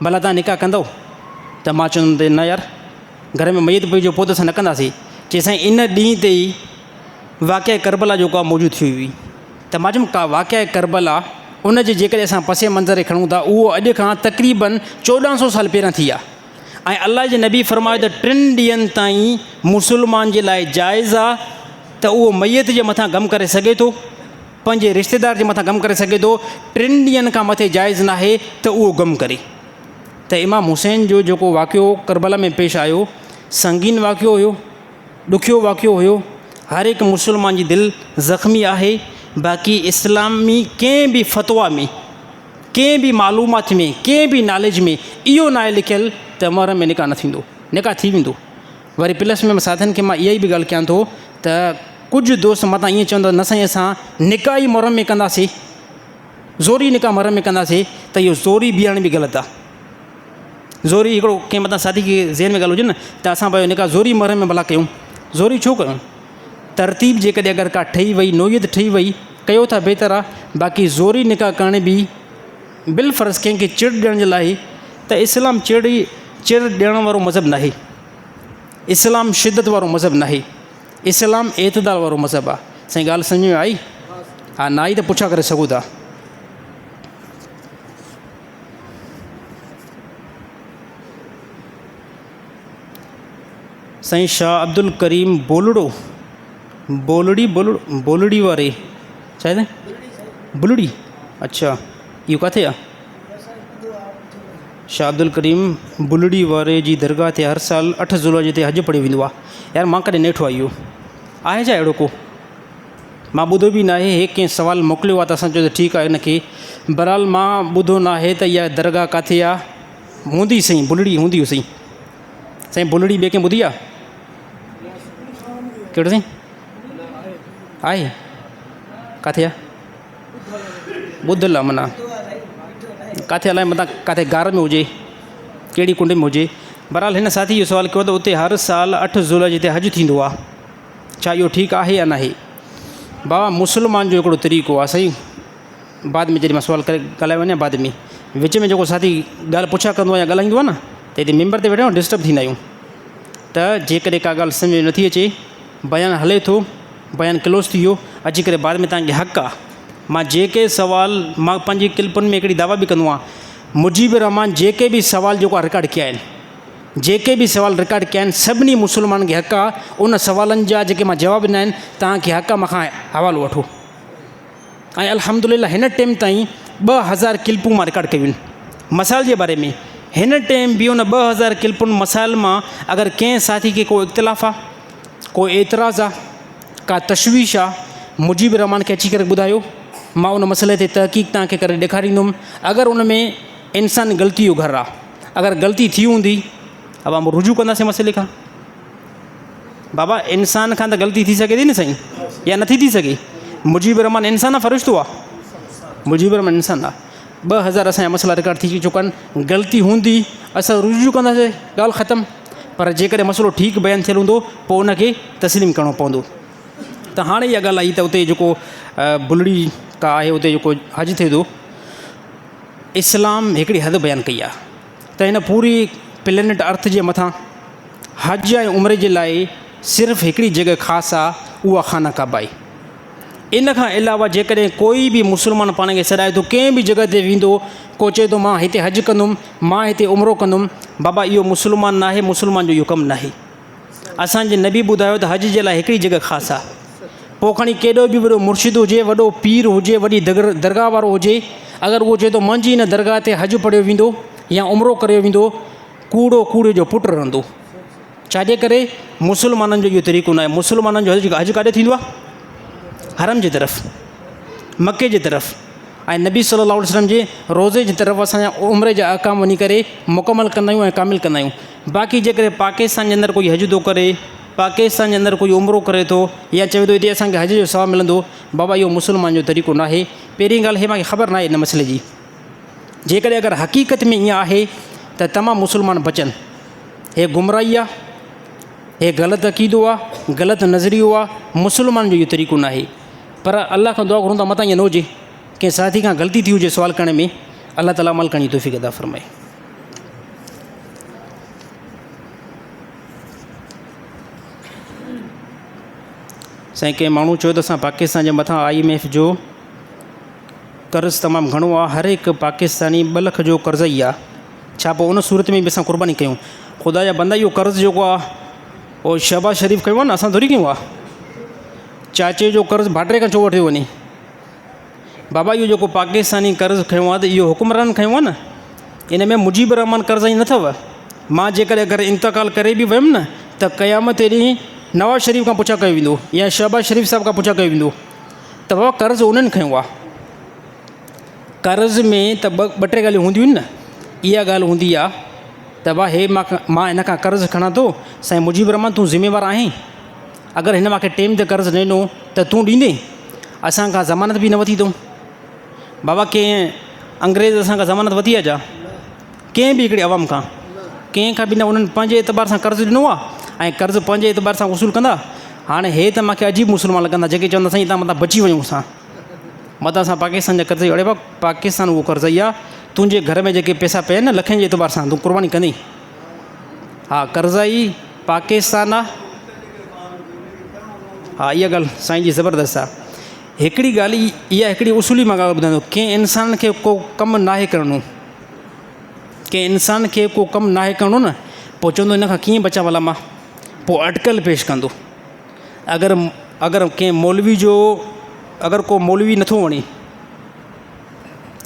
भला तव्हां निकाह कंदव? त मां चवंदुमि न यार, घर में मयत पई जो पोइ त असां न कंदासीं। चई साईं इन ॾींहं ते ई वाक़िआ करबला जो का मौजूदु थी हुई। त मां चयुमि का वाक़िआ करबला उन जे जेकॾहिं असां पसे मंज़र खणूं था उहो अॼु खां तक़रीबन 1400 साल पहिरियां थी आहे। ऐं अलाह जे नबी फरमायो त 3 ॾींहंनि ताईं मुस्लमान जे लाइ जाइज़ आहे त उहो मयत जे मथां गम करे सघे थो, पंहिंजे रिश्तेदार जे मथां गम करे सघे थो। 3 ॾींहंनि खां मथे जाइज़ न आहे त उहो गम करे। त इमाम हुसैन जो जेको वाक़ियो करबला में पेश आयो संगीन वाक़ियो हुयो, ॾुखियो वाक़ियो हुयो। हर हिकु मुस्लमान जी दिलि ज़ख़्मी आहे। बाक़ी इस्लामी कंहिं बि फ़तवा में, कंहिं बि मालूमात में, कंहिं बि नॉलेज में इहो न आहे लिखियलु त महरम में निकाह न थींदो, निकाह थी वेंदो। वरी प्लस में साथीनि खे मां इहा ई बि ॻाल्हि कयां थो त कुझु दोस्त मतां ईअं चवंदो न साईं असां निकाह ई महरम में कंदासीं, ज़ोरी निकाह महरम में कंदासीं, त इहो ज़ोरी बीहारण बि ग़लति आहे। ज़ोरी हिकिड़ो कंहिं मथां साथी खे ज़हन में ॻाल्हि हुजे न त असां भाई निकाह ज़ोरी महरम में भला कयूं, ज़ोरी छो कयूं? तरतीब जेकॾहिं अगरि का ठही वई, नोयत ठही वई, कयो था बहितर आहे। बाक़ी ज़ोरी निकाह करण बि बिलफ़र्ज़ कंहिंखे चिड़ ॾियण जे लाइ त इस्लाम चिड़ ॾियण वारो मज़हब न आहे। इस्लाम शिदत वारो मज़हब न आहे। इस्लाम एतदाल वारो मज़हब आहे। साईं ॻाल्हि सम्झ में आई? हा न आई त पुछा करे सघो था। साईं शाह अब्दुल करीम बोलड़ी वारे छा आहे बुलड़ी? अच्छा इहो किथे आहे? शाह अब्दुल करीम बुलड़ी वारे जी दरगाह ते हर साल 8 ज़ुल्हज ते हज पढ़ियो वेंदो आहे। यार मां कॾहिं न ॾिठो आहे इहो, आहे छा अहिड़ो को? मां ॿुधो बि न आहे। हे कंहिं सुवालु मोकिलियो आहे त असां चयो त ठीकु आहे हिनखे। बहरहाल मां ॿुधो न आहे त इहा दरगाह किथे आहे। हूंदी साईं बुलड़ी हूंदी हुई साईं। साईं बुलड़ी ॿिए कंहिं ॿुधी आहे? कहिड़ो साईं आहे? किथे आहे? ॿुधल आहे माना किथे अलाए मथां किथे गार में हुजे, कहिड़ी कुंड में हुजे। बहरहाल हिन साथी इहो सुवालु कयो त उते हर साल 8 ज़ुल्हज ते हज थींदो आहे, छा इहो ठीकु आहे या न आहे? बाबा मुस्लमान जो हिकिड़ो तरीक़ो आहे साईं, बाद में जॾहिं मां सुवालु करे ॻाल्हाए वञा, बाद में विच में जेको साथी ॻाल्हि पुछा कंदो आहे या ॻाल्हाईंदो आहे न त हिते मेंबर ते वेठा डिस्टर्ब थींदा आहियूं। त जेकॾहिं का ॻाल्हि सम्झ में नथी अचे, बयानु हले थो, बयानु क्लोज़ थी वियो, अची करे बाद में तव्हांखे हक़ु आहे। मां जेके सुवाल मां पंहिंजी क्लिपुनि में हिकिड़ी दावा बि कंदो आहियां, मुजीब रहमान जेके बि सुवाल जेको आहे रिकॉर्ड कया आहिनि, जेके बि सुवाल रिकॉर्ड कया आहिनि, सभिनी मुस्लमाननि खे हक़ु आहे उन सुवालनि जा जेके मां जवाब ॾिना आहिनि तव्हांखे हक़ु आहे मूंखां हवालो वठो। ऐं अल्हम्दुलिल्लाह हिन टाइम ताईं 2000 क्लिपूं मां रिकॉर्ड कयूं आहिनि मसाइल जे बारे में। हिन टाइम बि उन 2000 क्लिपुनि मसाइल मां अगरि कंहिं साथी खे को इख़्तिलाफ़ आहे, को एतिराज़ु आहे, का तशवीश आहे, मुजीब रहमान खे अची करे ॿुधायो, मां उन मसइले ते तहक़ीक़ तव्हांखे करे ॾेखारींदुमि। अगरि उन में इंसान ग़लती जो घर आहे, अगरि ग़लती थी हूंदी अब हम रुजू कंदासीं मसइले खां। बाबा इंसान खां त ग़लती थी सघे थी न साईं, या नथी थी सघे? मुजीब रहमान इंसान आहे, फ़रिश्तो आहे? मुजीब रहमान इंसान आहे। 2000 असांजा मसइला रिकॉर्ड थी चुका आहिनि। ग़लती हूंदी असां रुजू कंदासीं, ॻाल्हि ख़तमु। पर जेकॾहिं मसइलो ठीकु बयानु थियलु हूंदो पोइ उनखे तस्लीम करिणो पवंदो। त हाणे इहा ॻाल्हि आई त उते जेको बुलड़ी का आहे, उते जेको हज थिए थो, इस्लाम हिकिड़ी हद बयानु कई आहे त हिन पूरी प्लेनेट अर्थ जे मथां हज ऐं उमिरे जे लाइ सिर्फ़ु हिकिड़ी जॻह ख़ासि आहे, उहा खाना काबा आहे। इन खां अलावा जेकॾहिं कोई बि मुस्लमान पाण खे सॾाए थो कंहिं बि जॻह ते वेंदो, को चए थो मां हिते हज कंदुमि, मां हिते उमिरो कंदुमि, बाबा इहो मुस्लमान न आहे, मुस्लमान जो इहो कमु न आहे। असांजे नबी ॿुधायो त हज जे लाइ हिकिड़ी जॻह ख़ासि आहे। पोइ खणी केॾो बि वॾो मुर्शिद हुजे, वॾो पीर हुजे, वॾी दरगाह वारो हुजे, अगरि उहो चए थो मुंहिंजी हिन दरगाह ते हज पढ़ियो वेंदो या उमिरो करियो वेंदो, कूड़ो कूड़े जो पुटु रहंदो। छाजे करे? मुस्लमाननि जो इहो तरीक़ो न आहे। मुस्लमाननि जो हज काॾे थींदो आहे? हरम जे तरफ़, मके जे तरफ़। ऐं नबी सल्लल्लाहु अलैहि वसल्लम जे रोज़े जी तरफ़ असांजा उमिरि जा अहकाम वञी करे मुकमल कंदा आहियूं ऐं कामिल कंदा आहियूं। बाक़ी जेकॾहिं पाकिस्तान जे अंदरि कोई हज थो करे, पाकिस्तान जे अंदरि कोई उमिरो करे थो या चवे थो हिते असांखे हज जो सवाबु मिलंदो, बाबा इहो मुस्लमान जो तरीक़ो न आहे। पहिरीं ॻाल्हि इहे मूंखे ख़बर न आहे इन मसइले जी। जेकॾहिं अगरि हक़ीक़त में ईअं आहे त तमामु मुस्लमान बचनि। हे गुमराही आहे, हे ग़लति अक़ीदो आहे, ग़लति नज़रियो आहे, मुस्लमान जो इहो तरीक़ो न आहे। पर अलाह खां दुआ करूं था मतां ईअं न हुजे, कंहिं साथी खां ग़लती थी हुजे सुवाल करण में, अलाह ताला अमल करण जी तौफ़ीक़ अता फ़रमाए। साईं कंहिं माण्हू चयो त असां पाकिस्तान जे मथां IMF जो कर्ज़ु तमामु घणो आहे, हर हिकु पाकिस्तानी 2 लख जो कर्ज़ ई आहे, छा पोइ उन सूरत में बि असां क़ुर्बानी कयूं? ख़ुदा जा बंदा, इहो कर्ज़ु जेको आहे उहो शहबाज़ शरीफ़ कयो आहे न, असां थोरी कयूं आहे। चाचे जो कर्ज़ु भाटिरे खां छो वठियो वञे? बाबा इहो जेको पाकिस्तानी कर्ज़ु खयो आहे त इहो हुकुमरान खयो आहे न, इन में मुजीब रहमान कर्ज़ई न अथव। मां जेकॾहिं अगरि इंतकाल करे बि वियुमि न त क़यामत ॾींहुं नवाज़ शरीफ़ खां पुछा कयो वेंदो या शहबाज़ शरीफ़ साहिब खां पुछा कयो वेंदो त बाबा कर्ज़ु उन्हनि खयो आहे। कर्ज़ में त ॿ टे ॻाल्हियूं हूंदियूं आहिनि न। इहा ॻाल्हि हूंदी आहे त भाउ हे मां हिन खां कर्ज़ु खणां थो, साईं मुजीब रहमान तूं ज़िम्मेवारु आहीं, अगरि हिन मूंखे टेम ते कर्ज़ु ॾिनो त तूं ॾींदे? असांखां ज़मानत बि न वठी अथऊं बाबा। कंहिं अंग्रेज़ असांखां ज़मानत वठी आहे छा? कंहिं बि हिकिड़े अवाम खां, कंहिं खां बि न। उन्हनि पंहिंजे एतबार सां कर्ज़ु ॾिनो आहे ऐं कर्ज़ु पंहिंजे एतबार सां वसूल कंदा। हाणे हे त मूंखे अजीब मुस्लमान लॻंदा जेके चवंदा साईं तव्हां मथां बची वञूं असां मथां असां पाकिस्तान जा कर्ज़। अड़े बाबा पाकिस्तान उहो कर्ज़ ई आहे, तुंहिंजे घर में जेके पैसा पिया आहिनि न लखनि जे एतबार सां, तूं क़ुर्बानी कंदी? हा कर्ज़ ई पाकिस्तान आहे। हा इहा ॻाल्हि साईं जी ज़बरदस्त आहे। हिकिड़ी ॻाल्हि इहा हिकिड़ी उसूली मां ॻाल्हि ॿुधाईंदो, कंहिं इंसान खे को कमु नाहे करिणो, कंहिं इंसान खे को कमु नाहे करिणो न, पोइ चवंदो हिन खां कीअं बचा भला मां, पोइ अटकल पेश कंदो। अगरि कंहिं मौलवी जो, अगरि को मौलवी नथो वणे,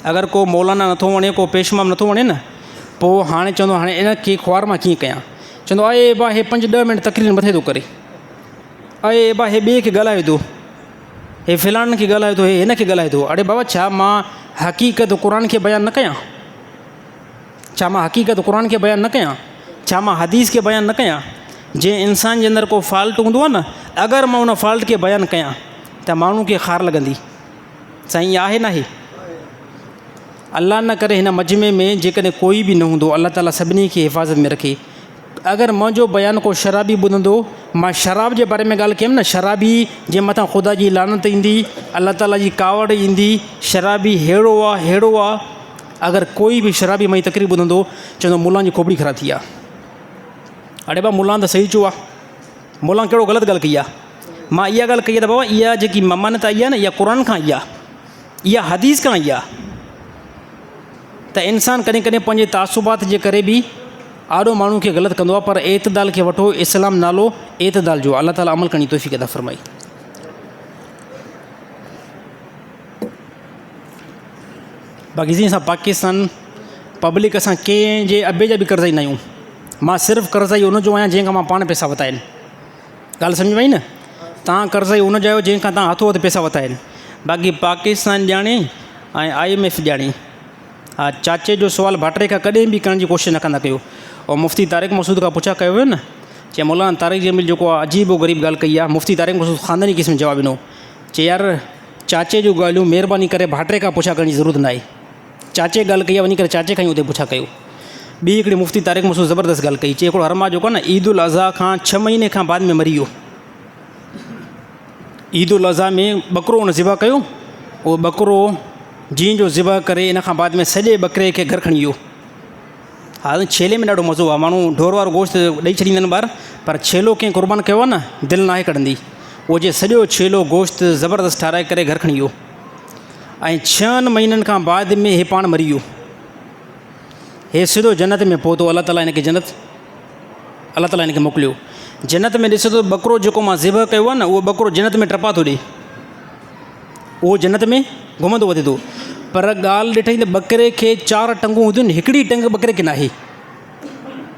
अगरि को मौलाना नथो वणे, को पेशमाम नथो वणे न, पोइ हाणे चवंदो हाणे इन खे ख्वार मां कीअं कयां। चवंदो अए बा हे 5-10 मिंट तकरीर मथे थो करे, अए बा हे ॿिए खे ॻाल्हाए थो, हे फ़िलाण खे ॻाल्हाए थो, हे हिन खे ॻाल्हाए थो। अड़े बाबा छा मां हक़ीक़त क़ुर खे बयानु न कयां? छा मां हक़ीक़त क़ुर खे बयानु न कयां? छा मां हदीस खे बयानु न कयां? जंहिं इंसान जे अंदरि को फॉल्ट हूंदो आहे न, अगरि मां उन फॉल्ट खे बयानु कयां त माण्हू खे ख़ार लॻंदी। साईं इहा आहे न आहे? अल्लाह न करे हिन मजमे में जेकॾहिं कोई बि न हूंदो, अल्लाह ताला सभिनी खे हिफ़ाज़त में रखे। अगरि मुंहिंजो बयानु को शराबी ॿुधंदो, मां शराब जे बारे में ॻाल्हि कयमि न, शराबी जे मथां ख़ुदा जी लानत ईंदी, अल्लाह ताला जी कावड़ ईंदी, शराबी अहिड़ो आहे अहिड़ो आहे। अगरि कोई बि शराबी मई तकरीर ॿुधंदो चवंदो मुल्ला जी खोपड़ी ख़राब थी आहे। अड़े बाबा मुल्ला त सही चयो आहे, मुल्ला कहिड़ो ग़लति ॻाल्हि कई आहे? मां इहा ॻाल्हि कई आहे त बाबा इहा जेकी ममानत आई आहे न, इहा क़ुर खां आई आहे, इहा हदीस खां आई आहे। त इंसानु कॾहिं कॾहिं पंहिंजे तासुबात जे करे बि आॾो माण्हू खे ग़लति कंदो आहे, पर एतदाल खे वठो। इस्लाम नालो एतदाल जो, अल्लाह ताला अमल करण जी तौफ़ीक़ अता फ़रमाई। बाक़ी जीअं असां पाकिस्तान पब्लिक, असां कंहिंजे अबे जा बि कर्ज़ई न आहियूं। मां सिर्फ़ु कर्ज़ई उनजो आहियां जंहिंखां मां पाण पैसा वरिता आहिनि। ॻाल्हि सम्झ में आई न? तव्हां कर्ज़ई उनजा आहियो जंहिंखां तव्हां हथो हथ पैसा वरिता आहिनि। बाक़ी पाकिस्तान ॼाणे ऐं IMF ॼाणे। हा चाचे जो सुवालु भाटिरे खां कॾहिं बि करण जी कोशिशि न कंदा कयो। ऐं मुफ़्ती तारिक मसूद खां पुछा कयो हुयो न, चए मौलाना तारिक जमील जेको आहे अजीब व ग़रीब ॻाल्हि कई आहे। मुफ़्ती तारिक मसूद ख़ानदानी क़िस्म जवाबु ॾिनो, चए यार चाचे जूं ॻाल्हियूं महिरबानी करे भाटिरे खां पुछा करण जी ज़रूरत न आहे। चाचे ॻाल्हि कई आहे, वञी करे चाचे खां ई उते पुछा कयो। ॿी हिकिड़ी मुफ़्ती तारिक मसूद ज़बरदस्त ॻाल्हि कई, चए हिकिड़ो हरमा जेको आहे न ईद उल अज़हा खां 6 महीने खां बाद में मरी वियो। ईद उल अज़हा में ॿकरो उन ज़िबा कयो, उहो ॿकरो जीअं जो ज़िबा करे इन खां बाद में सॼे ॿकरे खे घर खणी वियो। हा छेले में ॾाढो मज़ो आहे, माण्हू ढोर वारो गोश्त ॾेई छॾींदा आहिनि ॿार, पर छेलो कंहिं क़ुर्बान कयो आहे न, दिलि नाहे कढंदी। उहो जे सॼो छेलो गोश्त ज़बरदस्त ठाराए करे घर खणी वियो ऐं 6 महीननि खां बाद में हे पाण मरी वियो। हे सिधो जन्नत में पहुतो। अल्लाह ताला हिनखे मोकिलियो जन्नत में। ॾिसो त ॿकरो जेको मां ज़िबह कयो आहे न, उहो ॿकरो जन्नत में टपा थो ॾिए, उहो जन्नत में घुमंदो वधे थो। पर ॻाल्हि ॾिठई त ॿकरे खे 4 टंगूं हूंदियूं आहिनि, हिकिड़ी टंग ॿकरे खे न आहे।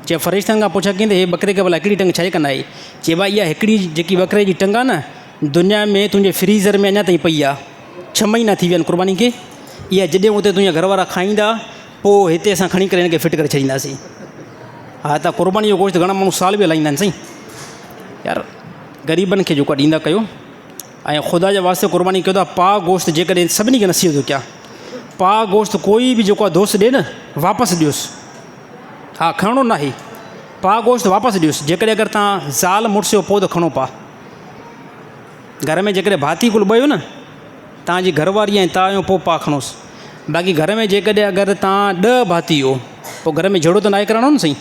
चए फ़रिश्तनि खां पुछा कईं त हे ॿकरे खे भला हिकिड़ी टंग छा कंदा आहे? चए भाई इहा हिकिड़ी जेकी ॿकरे जी टंग आहे न, दुनिया में तुंहिंजे फ्रीज़र में अञा ताईं पई आहे। 6 महीना थी विया आहिनि क़ुर्बानी खे, इहा जॾहिं उते तुंहिंजा घर वारा खाईंदा पोइ हिते असां खणी करे हिन खे फिट करे छॾींदासीं। हा त क़ुर्बानी जो गोश्त घणा माण्हू साल बि हलाईंदा आहिनि साईं। यार ग़रीबनि खे जेको ॾींदा कयो ऐं ख़ुदा जे वास्ते क़ुर्बानी कयो था। पाक गोश्त जेकॾहिं सभिनी खे नसीहत थो कयां, पाक गोश्त कोई बि जेको आहे दोस्त ॾिए न वापसि ॾियोसि। हा खणणो न आहे, पाक गोश्त वापसि ॾियोसि। जेकॾहिं अगरि तव्हां ज़ाल मुड़ुस जो पोइ त खणो पा। घर में जेकॾहिं भाती कुल ॿ न तव्हांजी घरवारी ऐं तव्हां आहियो पोइ पा खणोसि। बाक़ी घर में जेकॾहिं अगरि तव्हां 10 भाती हो पोइ घर में जहिड़ो त नाहे करणो न साईं।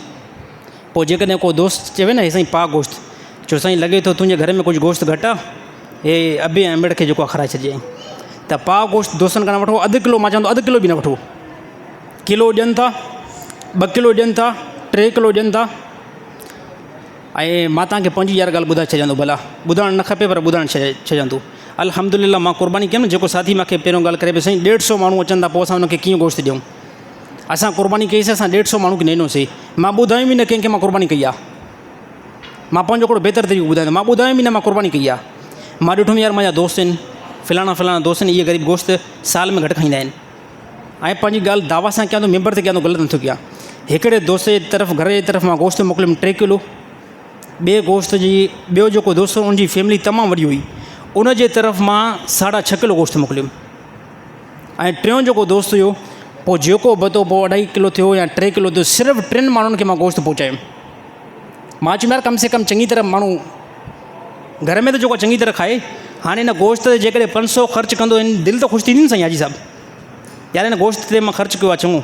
पोइ जेकॾहिं को दोस्त चवे न हे साईं पाक गोश्त, छो साईं लॻे थो तुंहिंजे घर में कुझु गोश्त घटि आहे, हे अबे ऐं अमिड़ खे जेको आहे खाराए छॾिजांइ। त पाक गोश्त दोस्तनि खां वठो, अधु किलो, मां चवंदो अधु किलो बि न वठो। किलो ॾियनि था, 2 किलो ॾियनि था, 3 किलो ॾियनि था। ऐं मां तव्हांखे पंहिंजी यार ॻाल्हि ॿुधाए छॾींदो, भला ॿुधाइणु न खपे पर ॿुधाइणु छॾींदो। अल्हम्दुलिल्लाह मां क़ुर्बानी कयमि न, जेको साथी मूंखे पहिरियों ॻाल्हि करे पियो साईं 150 माण्हू अचनि था, पोइ असां हुनखे कीअं गोश्त ॾियूं। असां क़ुर्बानी कईसीं, असां 150 माण्हू खे ॾिनोसीं। मां ॿुधायूं बि न कंहिंखे मां क़ुर्बानी कई आहे। मां पंहिंजो हिकिड़ो बहितर तरीक़ो ॿुधाईंदो, मां ॿुधायूं बि न मां क़ुर्बानी कई आहे। मां ॾिठुमि यार मुंहिंजा दोस्त आहिनि, फलाणा दोस्त आहिनि, इहे ग़रीब गोश्त साल में घटि खाईंदा आहिनि। ऐं पंहिंजी ॻाल्हि दावा सां कयां थो, मेंबर ते कयां थो, ग़लति नथो कयां। हिकिड़े दोस्त जे तरफ़, घर जे तरफ़ मां गोश्त मोकिलियुमि 3 किलो। ॿियो जेको दोस्त हो उनजी फैमिली तमामु वॾी हुई, उन जे तरफ़ मां 6.5 किलो गोश्त मोकिलियुमि। ऐं टियों जेको दोस्त हुयो, पोइ जेको बतो पोइ 2.5 किलो थियो या 3 किलो थियो, सिर्फ़ु 3 माण्हुनि खे मां गोश्त पहुचायुमि। मां चयुमि यार कम से कम चङी तरह माण्हू घर में त जेको चङी तरह खाए। हाणे हिन गोश्त ते जेकॾहिं 500 ख़र्चु कंदो, दिलि त ख़ुशि थींदी न साईं हाजी साहिबु, यार हिन गोश्त ते मां ख़र्चु कयो आहे चङो।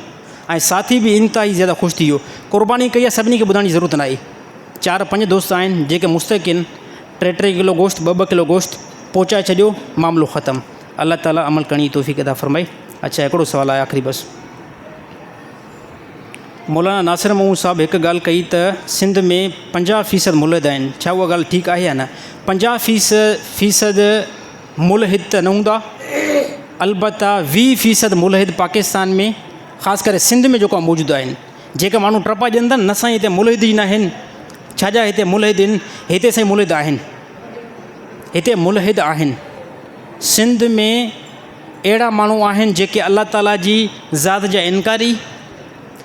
ऐं साथी बि इंतिहाई ज़्यादा ख़ुशि थी वियो। क़ुर्बानी कई आहे, सभिनी खे ॿुधाइण जी ज़रूरत न आहे। 4-5 दोस्त आहिनि जेके मुस्तक़ आहिनि, 3-3 किलो गोश्त, 2-2 किलो गोश्त पहुचाए छॾियो, मामिलो ख़तमु। अल्लाह ताला अमल करण जी तौफ़ीक़ अता फ़रमाए। अच्छा हिकिड़ो सुवालु आहे आख़िरी बसि। मौलाना नासिर महमूद साहिबु हिकु ॻाल्हि कई त सिंध में 50% मुल्हिद आहिनि, छा उहा ॻाल्हि ठीकु आहे या न? 50% मुल्हिद त न हूंदा, अलबत्ता 20% मुल्हिद पाकिस्तान में ख़ासि करे सिंध में जेको मौजूदु आहिनि। जेके माण्हू टपा ॾियनि था न साईं हिते मुल्हिद ई न आहिनि, छाजा हिते मुल्हिद आहिनि? हिते साईं मुल्हिद आहिनि, हिते मुल्हिद आहिनि। सिंध में अहिड़ा माण्हू आहिनि जेके अल्लाह ताला जी ज़ात जा इनकारी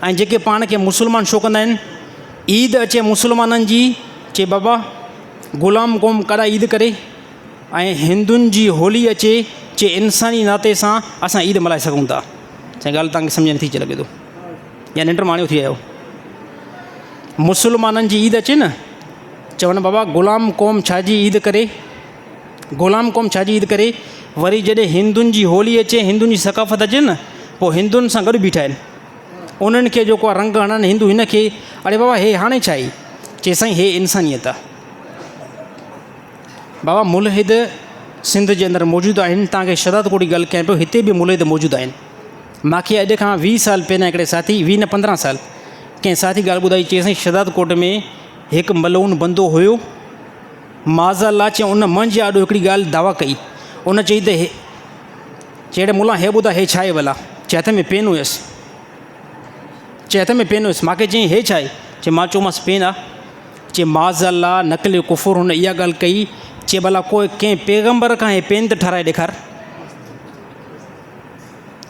ऐं जेके पाण खे मुस्लमान छो कंदा आहिनि। ईद अचे मुस्लमाननि जी, चे बाबा ग़ुलाम क़ौम कॾा ईद करे, ऐं हिंदुनि जी होली अचे, चे इंसानी नाते सां असां ईद मल्हाए सघूं था। साईं ॻाल्हि तव्हांखे सम्झ नथी अचे लॻे थो, या निंड माणियो थी आयो। मुस्लमाननि जी ईद अचे न, चवनि बाबा ग़ुलाम क़ौम छाजी ईद करे, ग़ुलाम क़ौम छाजी ईद करे। वरी जॾहिं हिंदुनि जी होली अचे, हिंदुनि जी सकाफ़त अचे न, पोइ हिंदुनि सां गॾु बीठा आहिनि, उन्हनि खे जेको आहे रंग हणनि हिंदू हिन खे। अड़े बाबा हे हाणे छा आहे? चए साईं हे इंसानियत आहे। बाबा मुल्हिद सिंध जे अंदरि मौजूदु आहिनि। तव्हांखे शहादत कोट जी ॻाल्हि कयां पियो, हिते बि मुल्हिद मौजूदु आहिनि। मूंखे अॼु खां 20 साल पहिरियां हिकिड़े साथी, 20 न 15 साल, कंहिं साथी ॻाल्हि ॿुधाई, चई साईं शहादत कोट में हिकु मलून बंदो हुयो, माज़अल्लाह चई उन मंझि आॾो हिकिड़ी ॻाल्हि दावा कई। उन चई त हे चेड़े मुला हे ॿुधा हे छा आहे भला? चए हथ में पेन हुयसि, चए हथ में पेन हुयसि। मूंखे चई हे छा आहे? चए मां चयोमांसि पेन आहे। चए माज़अल्लाह नकल कुफ़ुर। हुन इहा ॻाल्हि कई, चए भला कोई कंहिं पैगंबर खां हे पेन त ठाराए ॾेखार,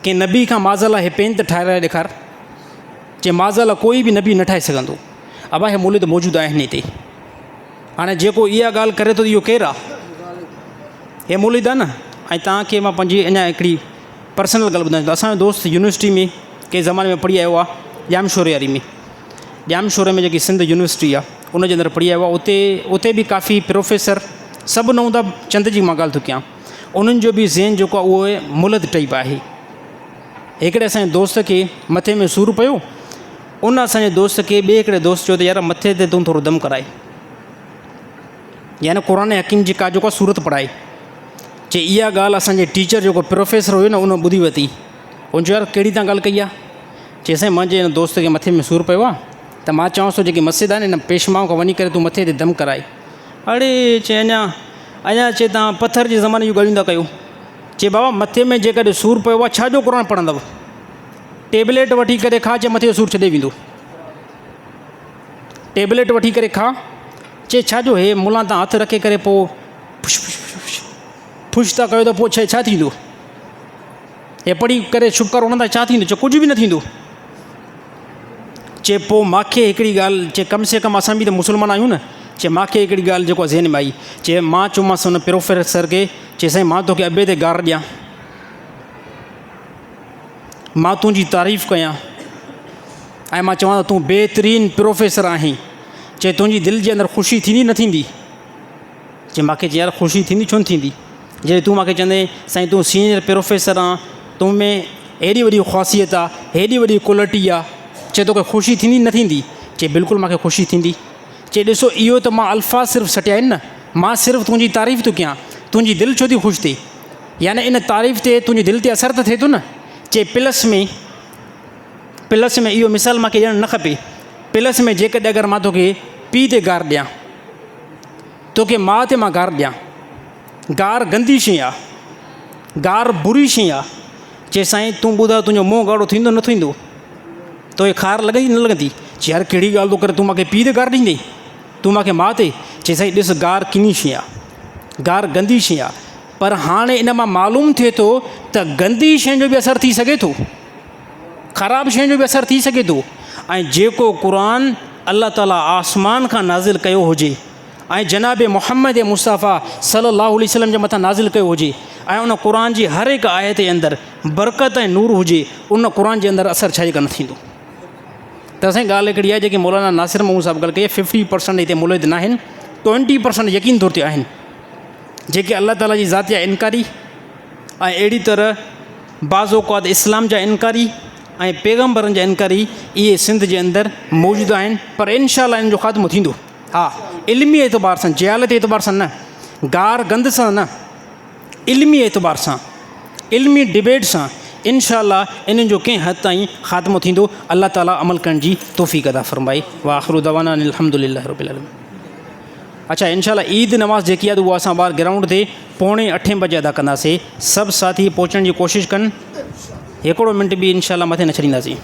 कंहिं नबी खां माज़अल्लाह हे पेन त ठाराए ॾेखार। चए माज़अल्लाह कोई बि नबी न ठाहे सघंदो। अबा हे मुल्हिद मौजूदु आहिनि हिते। हाणे जेको इहा ॻाल्हि करे थो इहो केरु आहे? हे मुल्हिद आहे न। ऐं तव्हांखे मां पंहिंजी अञा हिकिड़ी पर्सनल ॻाल्हि ॿुधायां थो। असांजो दोस्त यूनिवर्सिटी में कंहिं ज़माने में पढ़ी आयो आहे, ॼामशोरे वारी में, ॼामशोरे में जेकी सिंध यूनिवर्सिटी आहे उनजे अंदरि पढ़ी आयो आहे। उते बि काफ़ी प्रोफेसर सभु न हूंदा, चंद जी मां ॻाल्हि थो कयां, उन्हनि जो बि ज़हन जेको आहे उहो मुल्हिद टाइप आहे। हिकिड़े असांजे दोस्त खे मथे में सूरु पियो, उन असांजे दोस्त खे ॿिए हिकिड़े दोस्त चयो त यार मथे ते तूं थोरो दम कराए, यानी क़ुरान हकीम जी का जेको आहे सूरत पढ़ाए। चए इहा ॻाल्हि असांजे टीचर जेको प्रोफेसर हुयो न उन ॿुधी वरिती। उन चयो यार कहिड़ी तव्हां ॻाल्हि कई आहे? चए साईं मुंहिंजे हिन दोस्त खे मथे में सूरु पियो आहे, त मां चवांसि थो जेकी मस्जिद आहे न, हिन पेशमाओं खां वञी करे तूं मथे ते दम कराए। अड़े चए अञा चए तव्हां पथर जे ज़माने जूं ॻाल्हियूं था कयो। चए बाबा मथे में जेकॾहिं सूरु पियो आहे, छाजो क़ुरान पढ़ंदव? टेबलेट वठी करे खा, चए मथे जो सूरु छॾे वेंदो। टेबलेट वठी करे खा, चए छाजो हे मुला तव्हां हथु रखे करे पोइ फुश था कयो त पोइ छा थींदो? हे पढ़ी करे चुप करो, उन छा थींदो? कुझु बि न थींदो। चए पोइ मूंखे हिकिड़ी ॻाल्हि, चए कम से कम असां बि त मुस्लमान आहियूं न। चए मूंखे हिकिड़ी ॻाल्हि जेको आहे ज़हन में आई। चए मां चयोमांसि हुन प्रोफेसर खे, चए साईं मां तोखे अॿे ते गार ॾियां, मां तुंहिंजी तारीफ़ कयां ऐं मां चवां तूं बहितरीनु प्रोफेसर आहीं। चए तुंहिंजी दिलि जे अंदरि ख़ुशी थींदी न थींदी? चए मूंखे चए यार ख़ुशी थींदी, छो न थींदी? जॾहिं तूं मूंखे चवंदे साईं तूं सीनियर प्रोफेसर आहीं, तूं में हेॾी वॾी ख़ासियत आहे, हेॾी वॾी क्वालिटी आहे, चए तोखे ख़ुशी थींदी न थींदी? चए बिल्कुलु मूंखे ख़ुशी थींदी। चए ॾिसो इहो त मां अल्फाज़ सिर्फ़ु सटिया आहिनि न, मां सिर्फ़ु तुंहिंजी तारीफ़ थो कयां, तुंहिंजी दिलि छो थी ख़ुशि थिए? यानी इन तारीफ़ ते तुंहिंजी दिलि ते असरु त थिए थो न। चए प्लस में इहो मिसाल मूंखे ॾियणु न खपे। प्लस में जेकॾहिं अगरि मां तोखे पीउ ते गार ॾियां, तोखे माउ ते मां गार ॾियां, गार गंदी शइ आहे, गार बुरी शइ आहे। चए साईं तूं ॿुधाए तुंहिंजो मुंहुं ॻाढ़ो थींदो न थींदो? तोखे खार लॻंदी न लॻंदी? चए यार कहिड़ी ॻाल्हि थो करे, तूं मूंखे पीउ ते गार ॾींदे, तूं मूंखे माउ ते? चए साईं ॾिस गार किनी शइ आहे, गार गंदी शइ आहे, पर हाणे इन मां मालूम थिए थो त गंदी शइ जो बि असरु थी सघे थो, ख़राबु शइ जो बि असरु थी सघे थो। ऐं जेको क़ुर अल्लाह ताला आसमान खां नाज़िल कयो हुजे ऐं जनाब मुहम्मद मुस्तफ़ा सल्लल्लाहु अलैहि वसल्लम जे मथां नाज़िल कयो हुजे ऐं उन क़ुर जी हर हिकु आयत जे अंदरि बरक़त ऐं नूर हुजे, उन क़ुर जे अंदरि असरु छा कोन थींदो। त असांजी ॻाल्हि हिकिड़ी आहे, जेकी मौलाना नासिर महमूद साहिबु ॻाल्हि कई आहे, 50% हिते मुलद न आहिनि, 20% यकीन तौर ते आहिनि, जेके अल्लाह ताला जी ज़ात जा इनकारी ऐं अहिड़ी तरह बाज़ौक़ात इस्लाम जा इनकारी ऐं पैगम्बरनि जा इनकारी इहे सिंध जे अंदरि मौजूदु आहिनि। पर इंशाअल्लाह इन जो ख़ात्मो थींदो। हा, इल्मी एतबार सां, जहालत एतबार सां न, गार गंद सां न, इल्मी एतबार सां, इल्मी डिबेट सां इंशाअल्लाह इन्हनि जो कंहिं हद ताईं ख़ात्मो थींदो। अल्लाह ताला अमल करण जी तौफ़ीक़ अता फ़रमाए। व आख़िरु दवाना अल्हम्दुलिल्लाहि रब्बिल आलमीन। अच्छा, इंशाअल्लाह ईद नमाज़ जेकी आहे उहा असां ॿाहिरि ग्राउंड ते 7:45 बजे अदा कंदासीं। सभु साथी पहुचण जी कोशिशि कनि, हिकिड़ो मिंट बि इंशाअल्लाह मथे न छॾींदासीं।